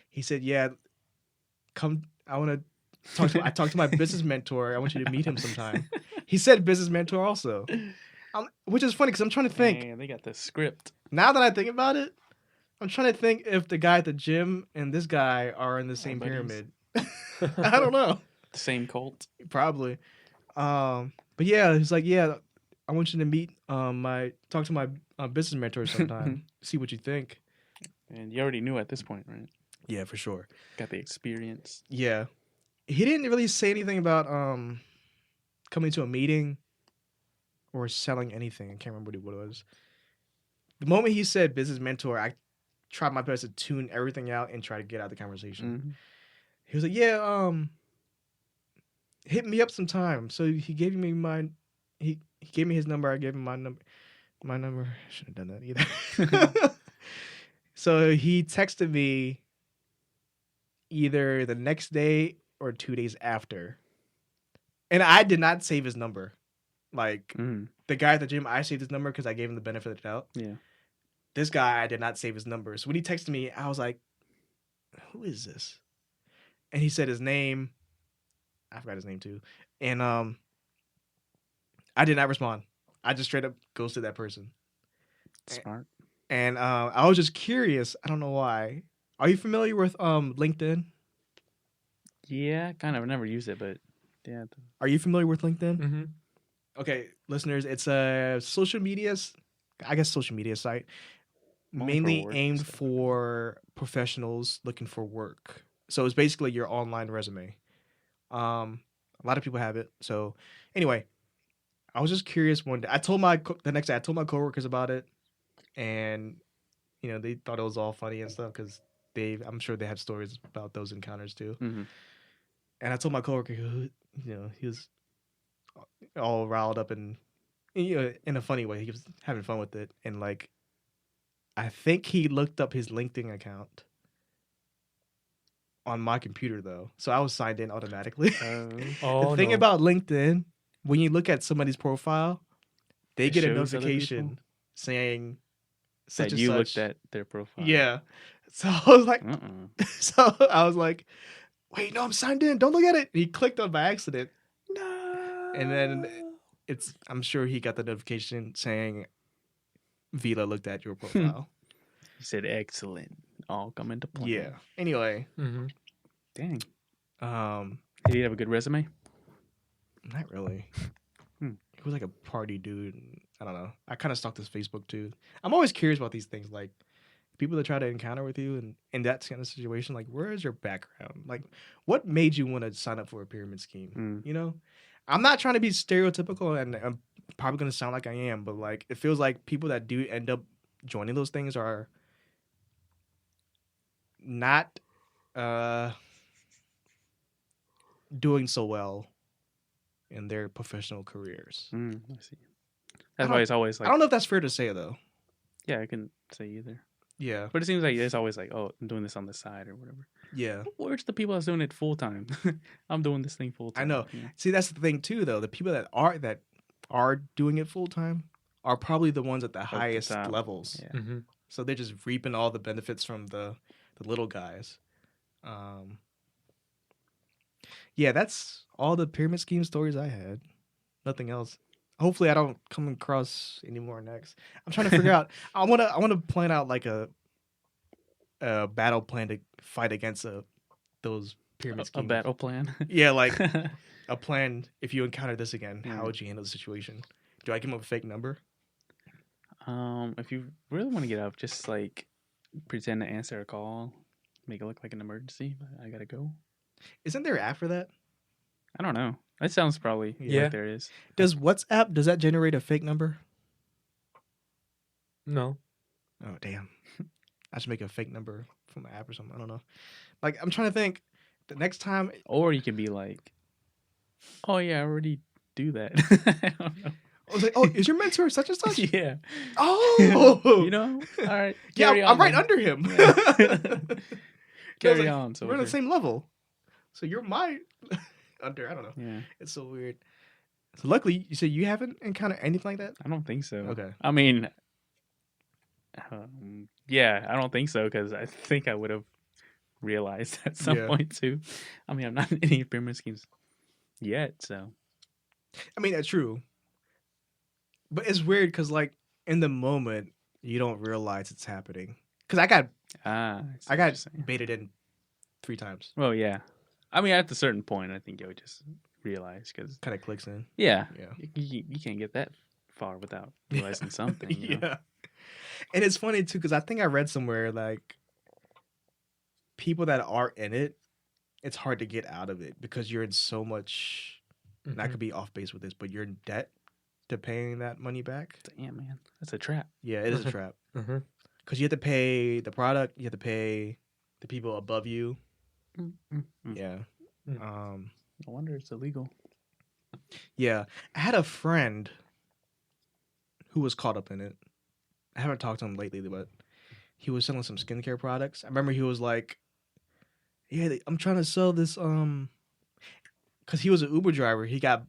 Speaker 1: he said, yeah, come, I want to I talked to my business mentor. I want you to meet him sometime. He said business mentor also. Which is funny because I'm trying to think.
Speaker 2: Man, they got the script.
Speaker 1: Now that I think about it, I'm trying to think if the guy at the gym and this guy are in the same pyramid. I don't know.
Speaker 2: The same cult.
Speaker 1: Probably. But yeah, he's like, yeah, I want you to meet talk to my business mentor sometime. See what you think.
Speaker 2: And you already knew at this point, right?
Speaker 1: Yeah, for sure.
Speaker 2: Got the experience.
Speaker 1: Yeah. He didn't really say anything about coming to a meeting or selling anything. I can't remember what it was. The moment he said business mentor, I tried my best to tune everything out and try to get out of the conversation.
Speaker 2: Mm-hmm.
Speaker 1: He was like, yeah, hit me up sometime. So he gave me he gave me his number. I gave him my number. I shouldn't have done that either. So he texted me either the next day or 2 days after. And I did not save his number. Like, the guy at the gym, I saved his number because I gave him the benefit of the doubt.
Speaker 2: Yeah.
Speaker 1: This guy, I did not save his number. So when he texted me, I was like, who is this? And he said his name. I forgot his name too. And I did not respond. I just straight up ghosted that person.
Speaker 2: Smart.
Speaker 1: And I was just curious. I don't know why. Are you familiar with LinkedIn?
Speaker 2: Yeah, kind of. I never used it, but yeah.
Speaker 1: Are you familiar with LinkedIn?
Speaker 3: Mm-hmm.
Speaker 1: Okay, listeners, it's a social media site mainly aimed for professionals looking for work. So it's basically your online resume. A lot of people have it. So anyway, I was just curious one day. The next day I told my coworkers about it, and they thought it was all funny and stuff because I'm sure they have stories about those encounters too.
Speaker 2: Mm-hmm.
Speaker 1: And I told my coworker, he was all riled up and in a funny way. He was having fun with it, and like, I think he looked up his LinkedIn account on my computer though, so I was signed in automatically.
Speaker 3: Oh,
Speaker 1: The thing
Speaker 3: no.
Speaker 1: about LinkedIn, when you look at somebody's profile, they
Speaker 2: It
Speaker 1: get a
Speaker 2: shows other
Speaker 1: notification
Speaker 2: people?
Speaker 1: saying such
Speaker 2: That
Speaker 1: and
Speaker 2: you
Speaker 1: such.
Speaker 2: looked at their profile.
Speaker 1: Yeah. So I was like,
Speaker 2: Uh-uh.
Speaker 1: so I was like, wait, no, I'm signed in. Don't look at it. He clicked on by accident,
Speaker 2: No.
Speaker 1: and then I'm sure he got the notification saying Vila looked at your profile.
Speaker 2: He said, "Excellent. All come into play."
Speaker 1: Yeah. Anyway,
Speaker 3: Mm-hmm.
Speaker 2: Dang.
Speaker 1: um,
Speaker 2: Did he have a good resume?
Speaker 1: not really.
Speaker 2: Hmm.
Speaker 1: He was like a party dude. And I don't know. I kind of stalked his Facebook too. I'm always curious about these things, like people that try to encounter with you, and in that kind of situation, like where is your background? Like, what made you want to sign up for a pyramid scheme? You know, I'm not trying to be stereotypical, and I'm probably going to sound like I am, but like it feels like people that do end up joining those things are not doing so well in their professional careers.
Speaker 2: I see. That's why it's always
Speaker 1: I
Speaker 2: like,
Speaker 1: don't know if that's fair to say though.
Speaker 2: yeah, I can say either.
Speaker 1: Yeah.
Speaker 2: But it seems like it's always like, oh, I'm doing this on the side or whatever.
Speaker 1: Yeah.
Speaker 2: Where's the people that's doing it full time? I'm doing this thing full time.
Speaker 1: I know.
Speaker 2: Yeah.
Speaker 1: See, that's the thing too, though. The people that are doing it full time are probably the ones at the highest
Speaker 2: top.
Speaker 1: levels.
Speaker 2: Yeah.
Speaker 3: Mm-hmm.
Speaker 1: So they're just reaping all the benefits from the little guys. Yeah, that's all the pyramid scheme stories I had. Nothing else. Hopefully, I don't come across any more next. I'm trying to figure out. I want to plan out like a battle plan to fight against those pyramid
Speaker 2: A
Speaker 1: schemes.
Speaker 2: battle plan.
Speaker 1: Yeah, like a plan. If you encounter this again,
Speaker 2: Yeah.
Speaker 1: how would you handle the situation? Do I give him a fake number?
Speaker 2: If you really want to get up, just like pretend to answer a call, make it look like an emergency. I gotta go.
Speaker 1: Isn't there an app for that?
Speaker 2: I don't know. That sounds probably
Speaker 3: Yeah.
Speaker 2: like there is.
Speaker 1: Does WhatsApp, does that generate a fake number?
Speaker 3: No.
Speaker 1: Oh, damn. I should make a fake number from an app or something. I don't know. Like, I'm trying to think. The next time...
Speaker 2: Or you can be like, oh yeah, I already do that. I don't know.
Speaker 1: I was like, oh, is your mentor such and such?
Speaker 2: Yeah.
Speaker 1: Oh!
Speaker 2: You know? All right.
Speaker 1: Yeah,
Speaker 2: carry
Speaker 1: I'm
Speaker 2: on
Speaker 1: right
Speaker 2: then.
Speaker 1: under him.
Speaker 2: Yeah. Carry
Speaker 1: like,
Speaker 2: on. So
Speaker 1: we're on the same level. So you're my... under, I don't know.
Speaker 2: Yeah.
Speaker 1: It's so weird. So luckily, you said you haven't encountered anything like that?
Speaker 2: I don't think so.
Speaker 1: Okay.
Speaker 2: I mean, yeah, I don't think so because I think I would have realized at some
Speaker 1: Yeah.
Speaker 2: point too. I mean, I'm not in any pyramid schemes yet, so
Speaker 1: I mean, that's true. But it's weird because, like, in the moment, you don't realize it's happening. Because I got
Speaker 2: I
Speaker 1: got baited in 3 times.
Speaker 2: Well, yeah. I mean, at a certain point, I think you'll just realize because
Speaker 1: Kind of clicks in.
Speaker 2: yeah,
Speaker 1: Yeah.
Speaker 2: you can't get that far without realizing something. You know?
Speaker 1: Yeah. And it's funny, too, because I think I read somewhere, like, people that are in it, it's hard to get out of it because you're in so much... And I could be off base with this, but you're in debt to paying that money back.
Speaker 2: Damn, man, that's a trap.
Speaker 1: Yeah, it is a trap.
Speaker 3: Mm-hmm.
Speaker 1: Because you have to pay the product, you have to pay the people above you.
Speaker 2: Mm-hmm.
Speaker 1: Yeah.
Speaker 2: No wonder it's illegal.
Speaker 1: Yeah. I had a friend who was caught up in it. I haven't talked to him lately, but he was selling some skincare products. I remember he was like, yeah, I'm trying to sell this, because he was an Uber driver. He got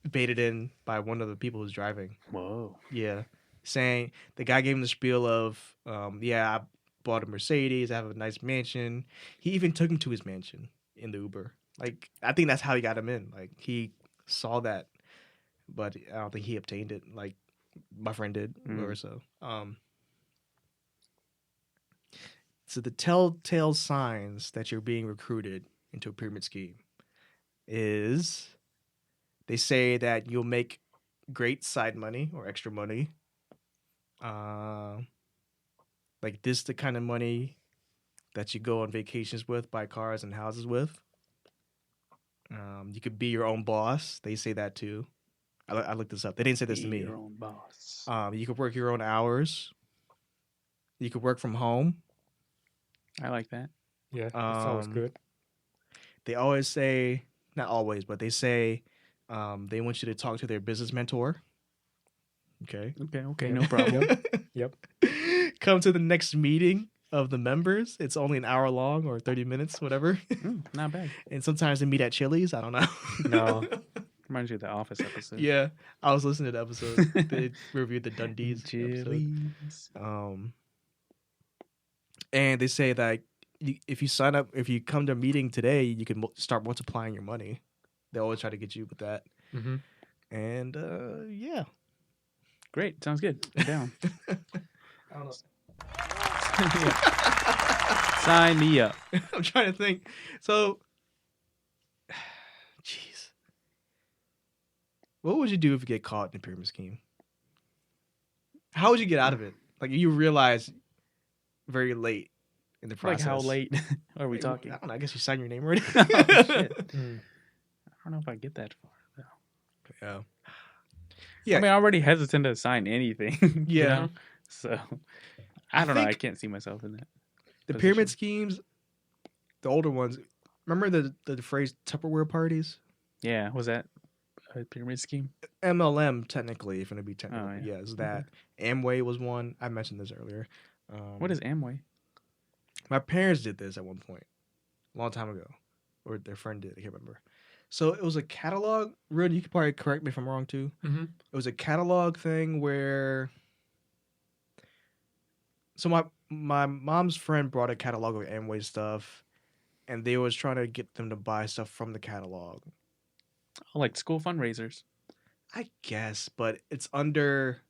Speaker 1: baited in by one of the people who's driving.
Speaker 2: Whoa.
Speaker 1: Yeah. Saying, the guy gave him the spiel of, yeah, I bought a Mercedes. I have a nice mansion. He even took him to his mansion in the Uber. Like, I think that's how he got him in. Like, he saw that, but I don't think he obtained it. Like, my friend did, or so. So the telltale signs that you're being recruited into a pyramid scheme is they say that you'll make great side money or extra money. Like this the kind of money that you go on vacations with, buy cars and houses with. You could be your own boss. They say that too. I looked this up. They didn't say this to me.
Speaker 2: Your own boss.
Speaker 1: You could work your own hours. You could work from home.
Speaker 2: I like that.
Speaker 3: Yeah, that sounds good.
Speaker 1: They always say, not always, but they say they want you to talk to their business mentor. Okay.
Speaker 2: Okay,
Speaker 1: Yeah.
Speaker 2: no problem.
Speaker 3: Yep.
Speaker 1: Come to the next meeting of the members. It's only an hour long or 30 minutes, whatever.
Speaker 2: Not bad.
Speaker 1: And sometimes they meet at Chili's. I don't know.
Speaker 3: No.
Speaker 2: Reminds you of the Office episode.
Speaker 1: Yeah. I was listening to the episode. They reviewed the Dundee's episode.
Speaker 2: Chili's.
Speaker 1: And they say that if you sign up, if you come to a meeting today, you can start multiplying your money. They always try to get you with that.
Speaker 3: Mm-hmm.
Speaker 1: And yeah.
Speaker 2: Great. Sounds good. I'm down.
Speaker 1: I don't know.
Speaker 2: Sign me up.
Speaker 1: I'm trying to think. So, jeez. What would you do if you get caught in a pyramid scheme? How would you get out of it? Like, you realize very late in the process.
Speaker 2: Like, how late are we talking?
Speaker 1: I don't know. I guess you signed your name already.
Speaker 2: Oh, shit.
Speaker 3: Mm.
Speaker 2: I don't know if I get that far.
Speaker 1: Yeah.
Speaker 2: I mean, I'm already hesitant to sign anything.
Speaker 1: Yeah.
Speaker 2: You know? So, I don't know. I
Speaker 1: think
Speaker 2: can't see myself in that.
Speaker 1: the
Speaker 2: position.
Speaker 1: pyramid schemes, the older ones, remember the phrase Tupperware parties?
Speaker 2: Yeah. Was that a pyramid scheme?
Speaker 1: MLM, technically, if I'm going to be technical.
Speaker 2: Oh, yeah.
Speaker 1: Yeah, it's that. Amway was one. I mentioned this earlier.
Speaker 2: What is Amway?
Speaker 1: My parents did this at one point, a long time ago. Or their friend did. I can't remember. So it was a catalog. Roeun, you could probably correct me if I'm wrong, too.
Speaker 3: Mm-hmm.
Speaker 1: It was a catalog thing where... So my mom's friend brought a catalog of Amway stuff, and they was trying to get them to buy stuff from the catalog.
Speaker 2: Oh, like school fundraisers.
Speaker 1: I guess, but it's under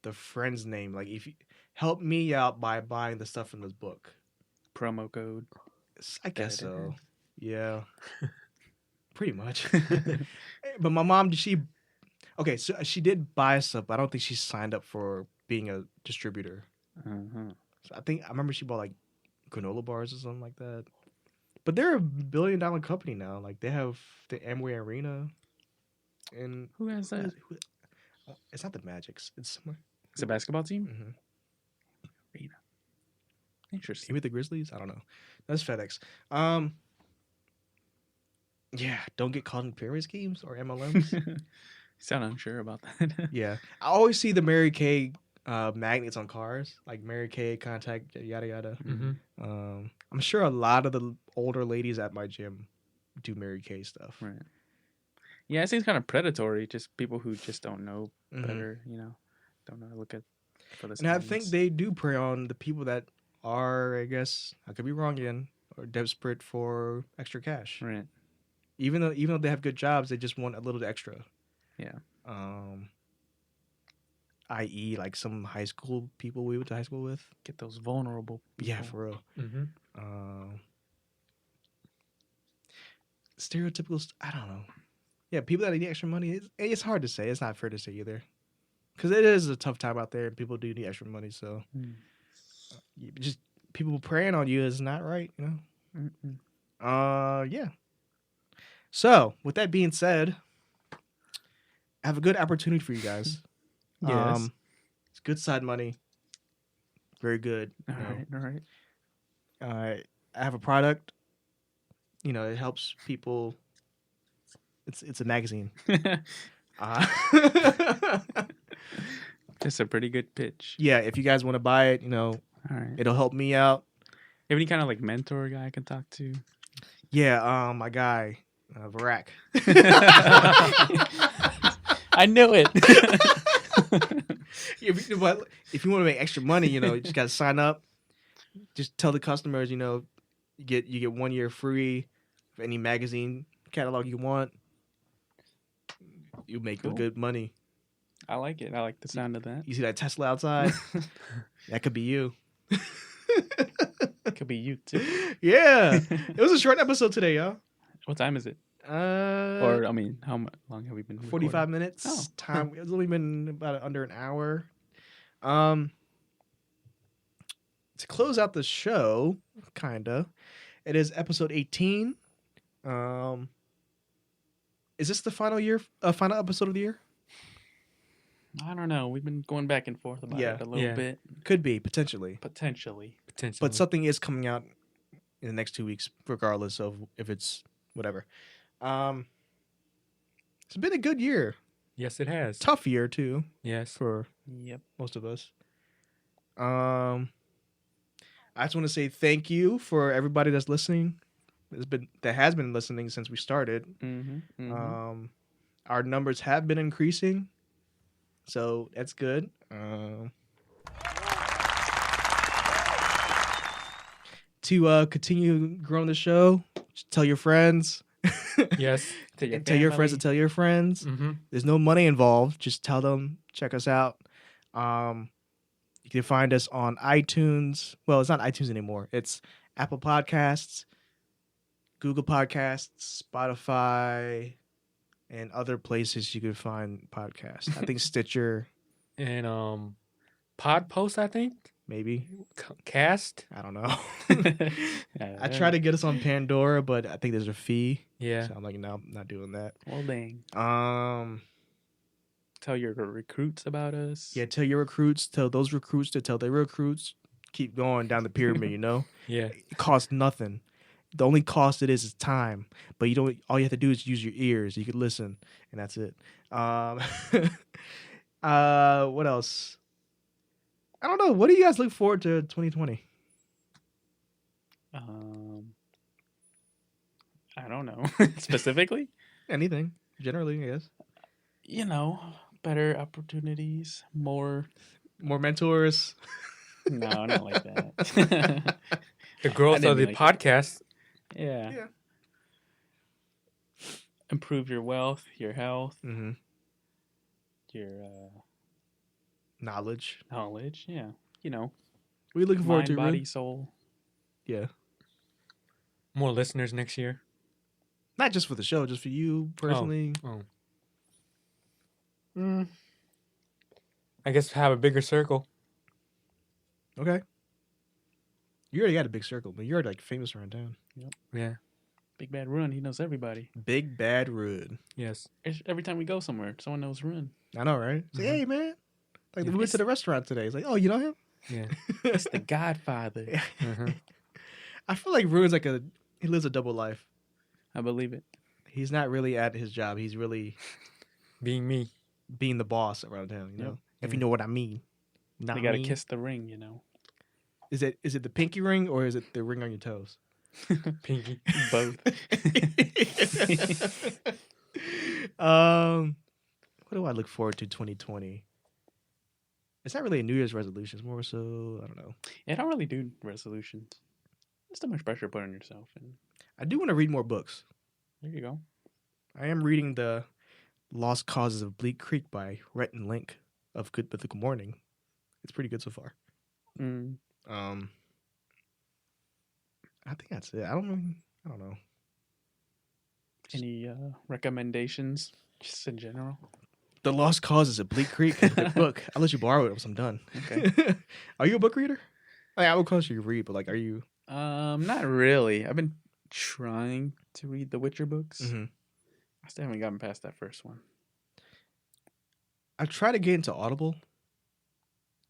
Speaker 1: the friend's name. Like, if you help me out by buying the stuff from this book.
Speaker 2: Promo code.
Speaker 1: I guess
Speaker 2: Got it.
Speaker 1: so. Yeah. Pretty much. But my mom, okay, so she did buy stuff, but I don't think she signed up for being a distributor.
Speaker 2: Uh-huh.
Speaker 1: So I remember she bought like granola bars or something like that. But they're a $1 billion company now. Like, they have the Amway Arena. And
Speaker 2: Who has that?
Speaker 1: it's not the Magics. It's somewhere.
Speaker 2: It's a basketball team?
Speaker 1: Mm-hmm.
Speaker 2: Arena. Interesting.
Speaker 1: Maybe the Grizzlies? I don't know. That's FedEx. Yeah, don't get caught in pyramid schemes or MLMs.
Speaker 2: You sound unsure about that.
Speaker 1: Yeah. I always see the Mary Kay magnets on cars, like Mary Kay contact, yada yada.
Speaker 3: Mm-hmm.
Speaker 1: I'm sure a lot of the older ladies at my gym do Mary Kay stuff.
Speaker 2: Right. Yeah, it seems kind of predatory. Just people who just don't know
Speaker 1: Mhm.
Speaker 2: better, you know, don't know how to look at for the
Speaker 1: And I think
Speaker 2: signs.
Speaker 1: they do prey on the people that are, I guess, I could be wrong again, or desperate for extra cash.
Speaker 2: Right.
Speaker 1: Even though they have good jobs, they just want a little extra.
Speaker 2: Yeah.
Speaker 1: I.e., like some high school people we went to high school with.
Speaker 2: Get those vulnerable people.
Speaker 1: Yeah, for real.
Speaker 3: Mm-hmm.
Speaker 1: Stereotypical. I don't know. Yeah, people that need extra money. It's hard to say. It's not fair to say either, because it is a tough time out there, and people do need extra money. So, just people preying on you is not right. You know.
Speaker 2: Mm-mm.
Speaker 1: Yeah. So, with that being said, I have a good opportunity for you guys.
Speaker 2: Yes.
Speaker 1: It's good side money. Very good.
Speaker 2: All right.
Speaker 1: I have a product. You know, it helps people. It's a magazine.
Speaker 2: Just a pretty good pitch.
Speaker 1: Yeah, if you guys want to buy it, you know,
Speaker 2: All right.
Speaker 1: it'll help me out.
Speaker 2: You have any kind of like mentor guy I can talk to?
Speaker 1: Yeah, my guy, Varak.
Speaker 2: I knew it.
Speaker 1: If you want to make extra money, you know, you just got to sign up. Just tell the customers, you know, you get 1 year free of any magazine catalog you want. You make
Speaker 2: Cool.
Speaker 1: good money.
Speaker 2: I like it. I like the sound of that.
Speaker 1: You see that Tesla outside? That could be you.
Speaker 2: It could be you too.
Speaker 1: Yeah. It was a short episode today, y'all.
Speaker 2: What time is it?
Speaker 1: Or
Speaker 2: I mean, how long have we been?
Speaker 1: 45
Speaker 2: recording?
Speaker 1: minutes.
Speaker 2: Oh.
Speaker 1: Time. It's only been about under an hour. To close out the show, kinda, it is episode 18. Is this the final episode of the year?
Speaker 2: I don't know. We've been going back and forth about
Speaker 1: Yeah.
Speaker 2: it a little bit.
Speaker 1: Could be potentially,
Speaker 2: Potentially.
Speaker 1: but something is coming out in the next 2 weeks, regardless of if it's whatever. It's been a good year.
Speaker 3: Yes, it has.
Speaker 1: Tough year too
Speaker 3: Yes.
Speaker 1: for
Speaker 2: Yep.
Speaker 1: most of us. I just want to say thank you for everybody that's listening. That has been listening since we started. Our numbers have been increasing, so that's good. To continue growing the show, just tell your friends.
Speaker 3: Yes.
Speaker 1: Tell your friends to tell your friends.
Speaker 3: Mm-hmm.
Speaker 1: There's no money involved. Just tell them, check us out. You can find us on iTunes. Well, it's not iTunes anymore. It's Apple Podcasts, Google Podcasts, Spotify, and other places you can find podcasts. I think Stitcher,
Speaker 3: And Pod Post, I think.
Speaker 1: maybe.
Speaker 3: Cast.
Speaker 1: I don't know. I try to get us on Pandora, but I think there's a fee.
Speaker 3: Yeah.
Speaker 1: So I'm like, no, I'm not doing that.
Speaker 2: Well, dang. Tell your recruits about us.
Speaker 1: Yeah, tell your recruits, tell those recruits to tell their recruits. Keep going down the pyramid, you know?
Speaker 3: Yeah.
Speaker 1: It costs nothing. The only cost it is time. But you don't. All you have to do is use your ears. You can listen, and that's it. What else? I don't know. What do you guys look forward to 2020?
Speaker 2: I don't know. Specifically?
Speaker 1: Anything. Generally, I guess.
Speaker 2: You know, better opportunities, more.
Speaker 1: More mentors.
Speaker 2: No, not like that.
Speaker 3: The growth of the
Speaker 2: like
Speaker 3: podcast.
Speaker 2: Yeah. Improve your wealth, your health,
Speaker 1: Mm-hmm.
Speaker 2: your
Speaker 1: Knowledge.
Speaker 2: Yeah. You know,
Speaker 1: What are you looking forward
Speaker 2: mind,
Speaker 1: to,
Speaker 2: body,
Speaker 1: Rude?
Speaker 2: soul.
Speaker 1: Yeah.
Speaker 3: More listeners next year.
Speaker 1: Not just for the show, just for you personally.
Speaker 3: I guess have a bigger circle.
Speaker 1: Okay. You already got a big circle, but you're already like famous around town.
Speaker 3: Yeah.
Speaker 2: Big Bad Roeun, he knows everybody.
Speaker 1: Big Bad Rude.
Speaker 3: Yes.
Speaker 2: Every time we go somewhere, someone knows Roeun.
Speaker 1: I know, right? It's like, hey, man. Like,
Speaker 2: Yeah.
Speaker 1: we went to the restaurant today. It's like, oh, you know him?
Speaker 3: Yeah.
Speaker 2: It's the Godfather.
Speaker 3: Uh-huh.
Speaker 1: I feel like Rude's like he lives a double life.
Speaker 2: I believe it.
Speaker 1: He's not really at his job. He's really
Speaker 3: Being me.
Speaker 1: being the boss around town, you know?
Speaker 2: Yep.
Speaker 1: If you know what I mean. Not
Speaker 2: They got to
Speaker 1: me.
Speaker 2: kiss the ring, you know.
Speaker 1: Is it the pinky ring or is it the ring on your toes?
Speaker 3: Pinky.
Speaker 2: Both.
Speaker 1: What do I look forward to 2020? It's not really a New Year's resolution. It's more so, I don't know.
Speaker 2: Yeah, I don't really do resolutions. There's too much pressure to put on yourself. And
Speaker 1: I do want to read more books.
Speaker 2: there you go.
Speaker 1: I am reading The Lost Causes of Bleak Creek by Rhett and Link of Good Mythical Morning. It's pretty good so far. I think that's it. I don't know.
Speaker 2: Any recommendations, just in general?
Speaker 1: The Lost Causes of Bleak Creek is a good book. I'll let you borrow it once I'm done.
Speaker 2: Okay.
Speaker 1: Are you a book reader? Like, I would call you read, but like, are you?
Speaker 2: Not really. I've been trying to read the Witcher books.
Speaker 1: Mm-hmm.
Speaker 2: I still haven't gotten past that first one.
Speaker 1: I tried to get into Audible,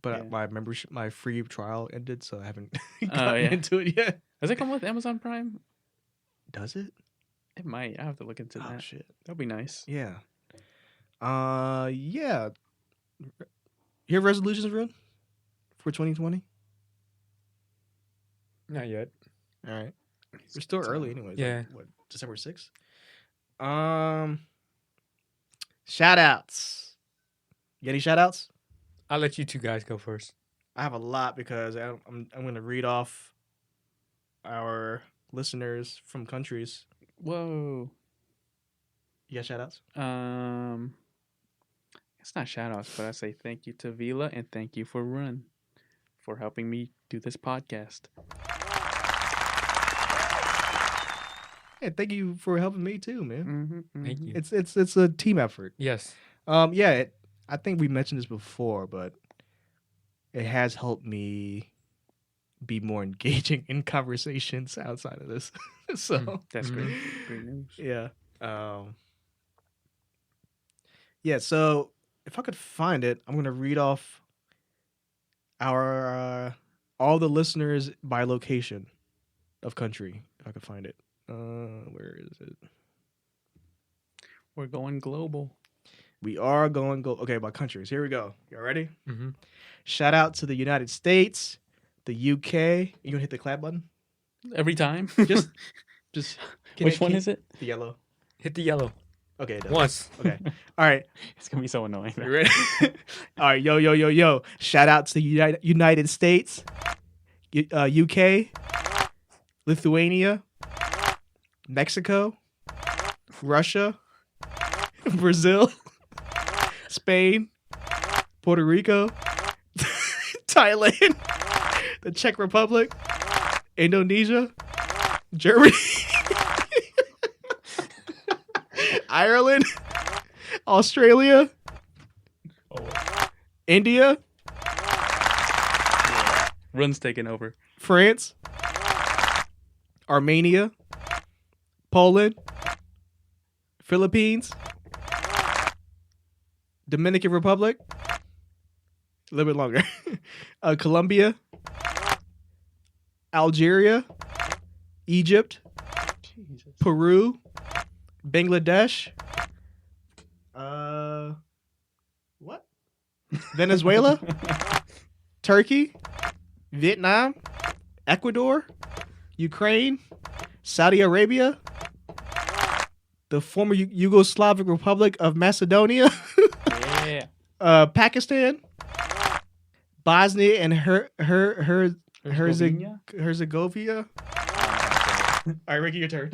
Speaker 1: but
Speaker 2: Yeah.
Speaker 1: my membership, my free trial ended, so I haven't
Speaker 2: Oh,
Speaker 1: gotten
Speaker 2: yeah.
Speaker 1: into it yet.
Speaker 2: Does it come with Amazon Prime?
Speaker 1: Does it?
Speaker 2: It might. I have to look into
Speaker 1: Oh
Speaker 2: that.
Speaker 1: shit!
Speaker 2: That'd be nice.
Speaker 1: Yeah. Yeah. You have resolutions, Ruin, for 2020?
Speaker 3: Not yet.
Speaker 1: All right. We're still early, anyways.
Speaker 3: Yeah.
Speaker 1: Like, what, December 6th? Shout outs. You got any shout outs?
Speaker 3: I'll let you two guys go first.
Speaker 1: I have a lot because I'm going to read off our listeners from countries.
Speaker 2: Whoa.
Speaker 1: You got shout outs?
Speaker 2: It's not shout outs, but I say thank you to Vila and thank you for Roeun for helping me do this podcast.
Speaker 1: Yeah, thank you for helping me too, man.
Speaker 3: Thank you.
Speaker 1: It's a team effort.
Speaker 3: Yes.
Speaker 1: Yeah, I think we mentioned this before, but it has helped me be more engaging in conversations outside of this. So
Speaker 2: That's great. Great news.
Speaker 1: yeah. Yeah, so if I could find it, I'm gonna read off our all the listeners by location of country. If I could find it, where is it?
Speaker 2: We're going global.
Speaker 1: We are going go. Okay, by countries. Here we go. Y'all ready?
Speaker 3: Mm-hmm.
Speaker 1: Shout out to the United States, the UK. You gonna hit the clap button?
Speaker 2: Every time?
Speaker 1: Just
Speaker 2: Which one is it?
Speaker 1: The yellow.
Speaker 3: Hit the yellow.
Speaker 1: Okay, it does.
Speaker 3: Once.
Speaker 1: Okay. All right.
Speaker 2: It's going to be so annoying.
Speaker 1: You ready? All right. Yo. Shout out to the United States, UK, Lithuania, Mexico, Russia, Brazil, Spain, Puerto Rico, Thailand, the Czech Republic, Indonesia, Germany, Ireland, Australia, India,
Speaker 2: Run's taking over.
Speaker 1: France, Armenia, Poland, Philippines, Dominican Republic, a little bit longer, Colombia, Algeria, Egypt,
Speaker 2: Jesus.
Speaker 1: Peru, Bangladesh, what? Venezuela, Turkey, Vietnam, Ecuador, Ukraine, Saudi Arabia, the former Yugoslavic Republic of Macedonia,
Speaker 2: Yeah.
Speaker 1: Pakistan, Bosnia and
Speaker 2: Herzegovina?
Speaker 1: Herzegovina. All right, Ricky, your turn.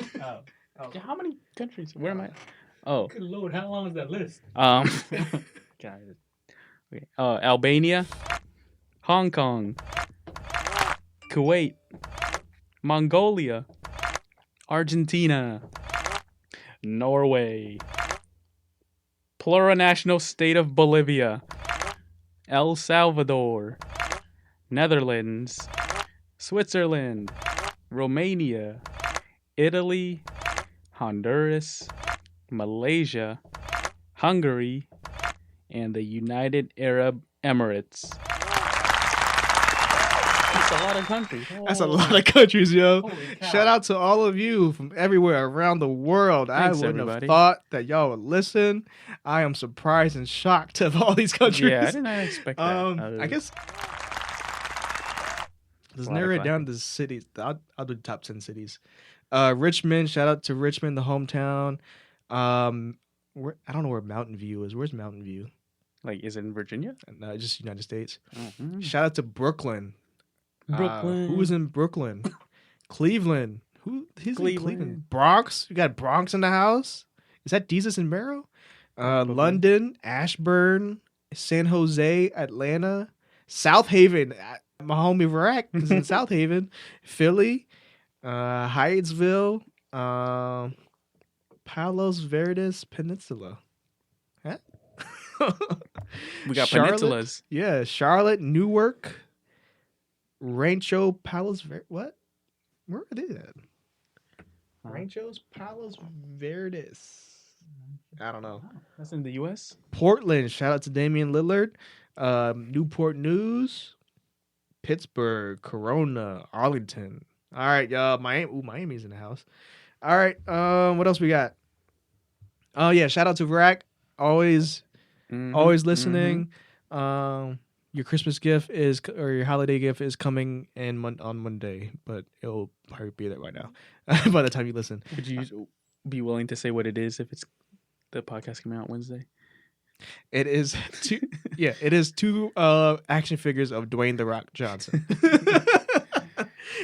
Speaker 2: Yeah, how many countries? Where am I? Oh.
Speaker 3: Good Lord, how long is that list?
Speaker 2: Got it. Okay. Albania, Hong Kong, Kuwait, Mongolia, Argentina, Norway, plurinational state of Bolivia, El Salvador, Netherlands, Switzerland, Romania, Italy, Honduras, Malaysia, Hungary, and the United Arab Emirates. That's a lot of countries.
Speaker 1: That's a lot of countries, yo.
Speaker 2: Holy cow.
Speaker 1: Shout out to all of you from everywhere around the world.
Speaker 2: Thanks,
Speaker 1: I wouldn't
Speaker 2: everybody.
Speaker 1: have thought that y'all would listen. I am surprised and shocked of all these countries.
Speaker 2: Yeah, I did not expect that.
Speaker 1: I guess let's
Speaker 2: A lot of
Speaker 1: narrow it down to cities. I'll do top 10 cities. Richmond. Shout out to Richmond, the hometown. I don't know where Mountain View is. Where's Mountain View?
Speaker 2: Like, is it in Virginia?
Speaker 1: No, just United States.
Speaker 2: Mhm.
Speaker 1: Shout out to Brooklyn.
Speaker 2: Brooklyn.
Speaker 1: Who is in Brooklyn? Cleveland. He's in
Speaker 2: Cleveland.
Speaker 1: Cleveland. Bronx. You got Bronx in the house. Is that Jesus and Barrow? London, Ashburn, San Jose, Atlanta, South Haven. My homie Varak is in South Haven. Philly, Hyattsville, Palos Verdes Peninsula. Huh?
Speaker 2: We got
Speaker 1: Charlotte?
Speaker 2: peninsulas.
Speaker 1: Yeah, Charlotte, Newark, Rancho Palos Verdes. What? Where are they at? Ranchos Palos Verdes. I don't know.
Speaker 2: That's in the U.S.?
Speaker 1: Portland. Shout out to Damian Lillard. Newport News. Pittsburgh. Corona. Arlington. All right, y'all. Miami's in the house. All right. What else we got? Oh yeah. Shout out to Varak. Always listening. Your Christmas gift or your holiday gift is coming in on Monday, but it'll probably be there right now by the time you listen.
Speaker 2: Would you be willing to say what it is if it's the podcast coming out Wednesday?
Speaker 1: It is two. Yeah, it is two action figures of Dwayne the Rock Johnson.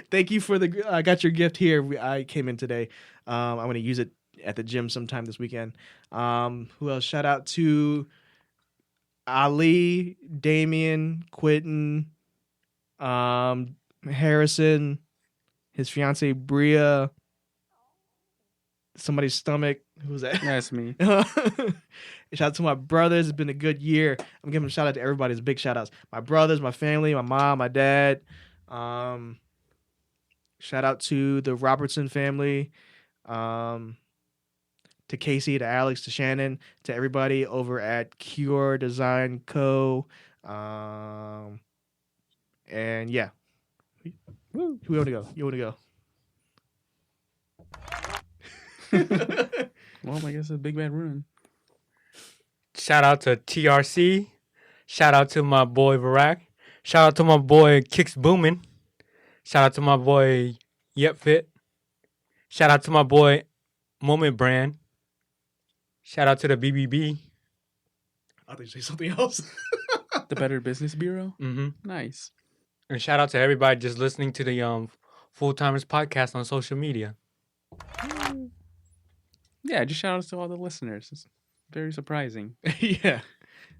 Speaker 1: Thank you for I got your gift here. I came in today. I'm going to use it at the gym sometime this weekend. Who else? Shout out to Ali, Damien, Quentin, Harrison, his fiance Bria, somebody's stomach. Who's that?
Speaker 2: That's me.
Speaker 1: Shout out to my brothers. It's been a good year. I'm giving a shout out to everybody. It's big shout outs. My brothers, my family, my mom, my dad. Shout out to the Robertson family. to Casey, to Alex, to Shannon, to everybody over at Cure Design Co. And yeah. Who you want to go? You want to go?
Speaker 2: Well, I guess it's Big Bad Roeun.
Speaker 3: Shout out to TRC. Shout out to my boy Barack. Shout out to my boy Kicks Boomin'. Shout out to my boy Yep Fit. Shout out to my boy Moment Brand. Shout out to the BBB.
Speaker 1: I think you say something else.
Speaker 2: The Better Business Bureau.
Speaker 3: Mm-hmm.
Speaker 2: Nice.
Speaker 3: And shout out to everybody just listening to the Full Timers podcast on social media.
Speaker 2: Yeah, just shout out to all the listeners. It's very surprising.
Speaker 1: Yeah.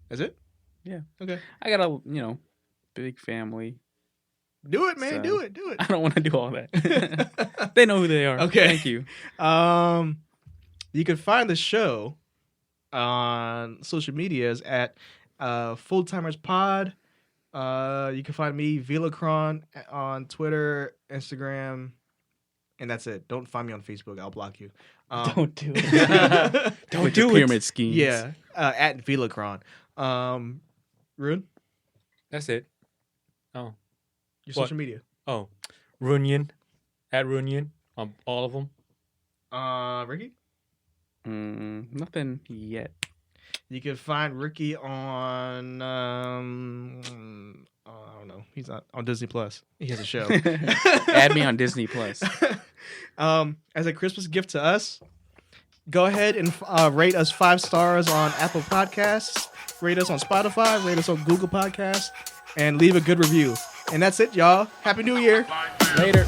Speaker 1: That's it?
Speaker 2: Yeah.
Speaker 1: Okay.
Speaker 2: I got a, big family.
Speaker 1: Do it, man.
Speaker 2: So,
Speaker 1: Do it. Do
Speaker 2: I
Speaker 1: it.
Speaker 2: don't want to do all that. They know who they are.
Speaker 1: Okay.
Speaker 2: Thank you.
Speaker 1: You can find the show on social medias at Full Timers Pod. You can find me, Vila on Twitter, Instagram, and that's it. Don't find me on Facebook. I'll block you.
Speaker 2: Don't do it. Don't do pyramid schemes.
Speaker 1: Yeah, at Vila. Roeun,
Speaker 3: That's it. Oh.
Speaker 1: your
Speaker 3: What?
Speaker 1: social media.
Speaker 3: Oh. Roeun. At Roeun. On all of them.
Speaker 1: Ricky?
Speaker 2: Nothing yet.
Speaker 1: You can find Ricky on I don't know. He's not on Disney Plus. He has a show.
Speaker 2: Add me on Disney Plus.
Speaker 1: As a Christmas gift to us, go ahead and rate us 5 stars on Apple Podcasts, rate us on Spotify, rate us on Google Podcasts, and leave a good review. And that's it, y'all. Happy New Year.
Speaker 2: Later.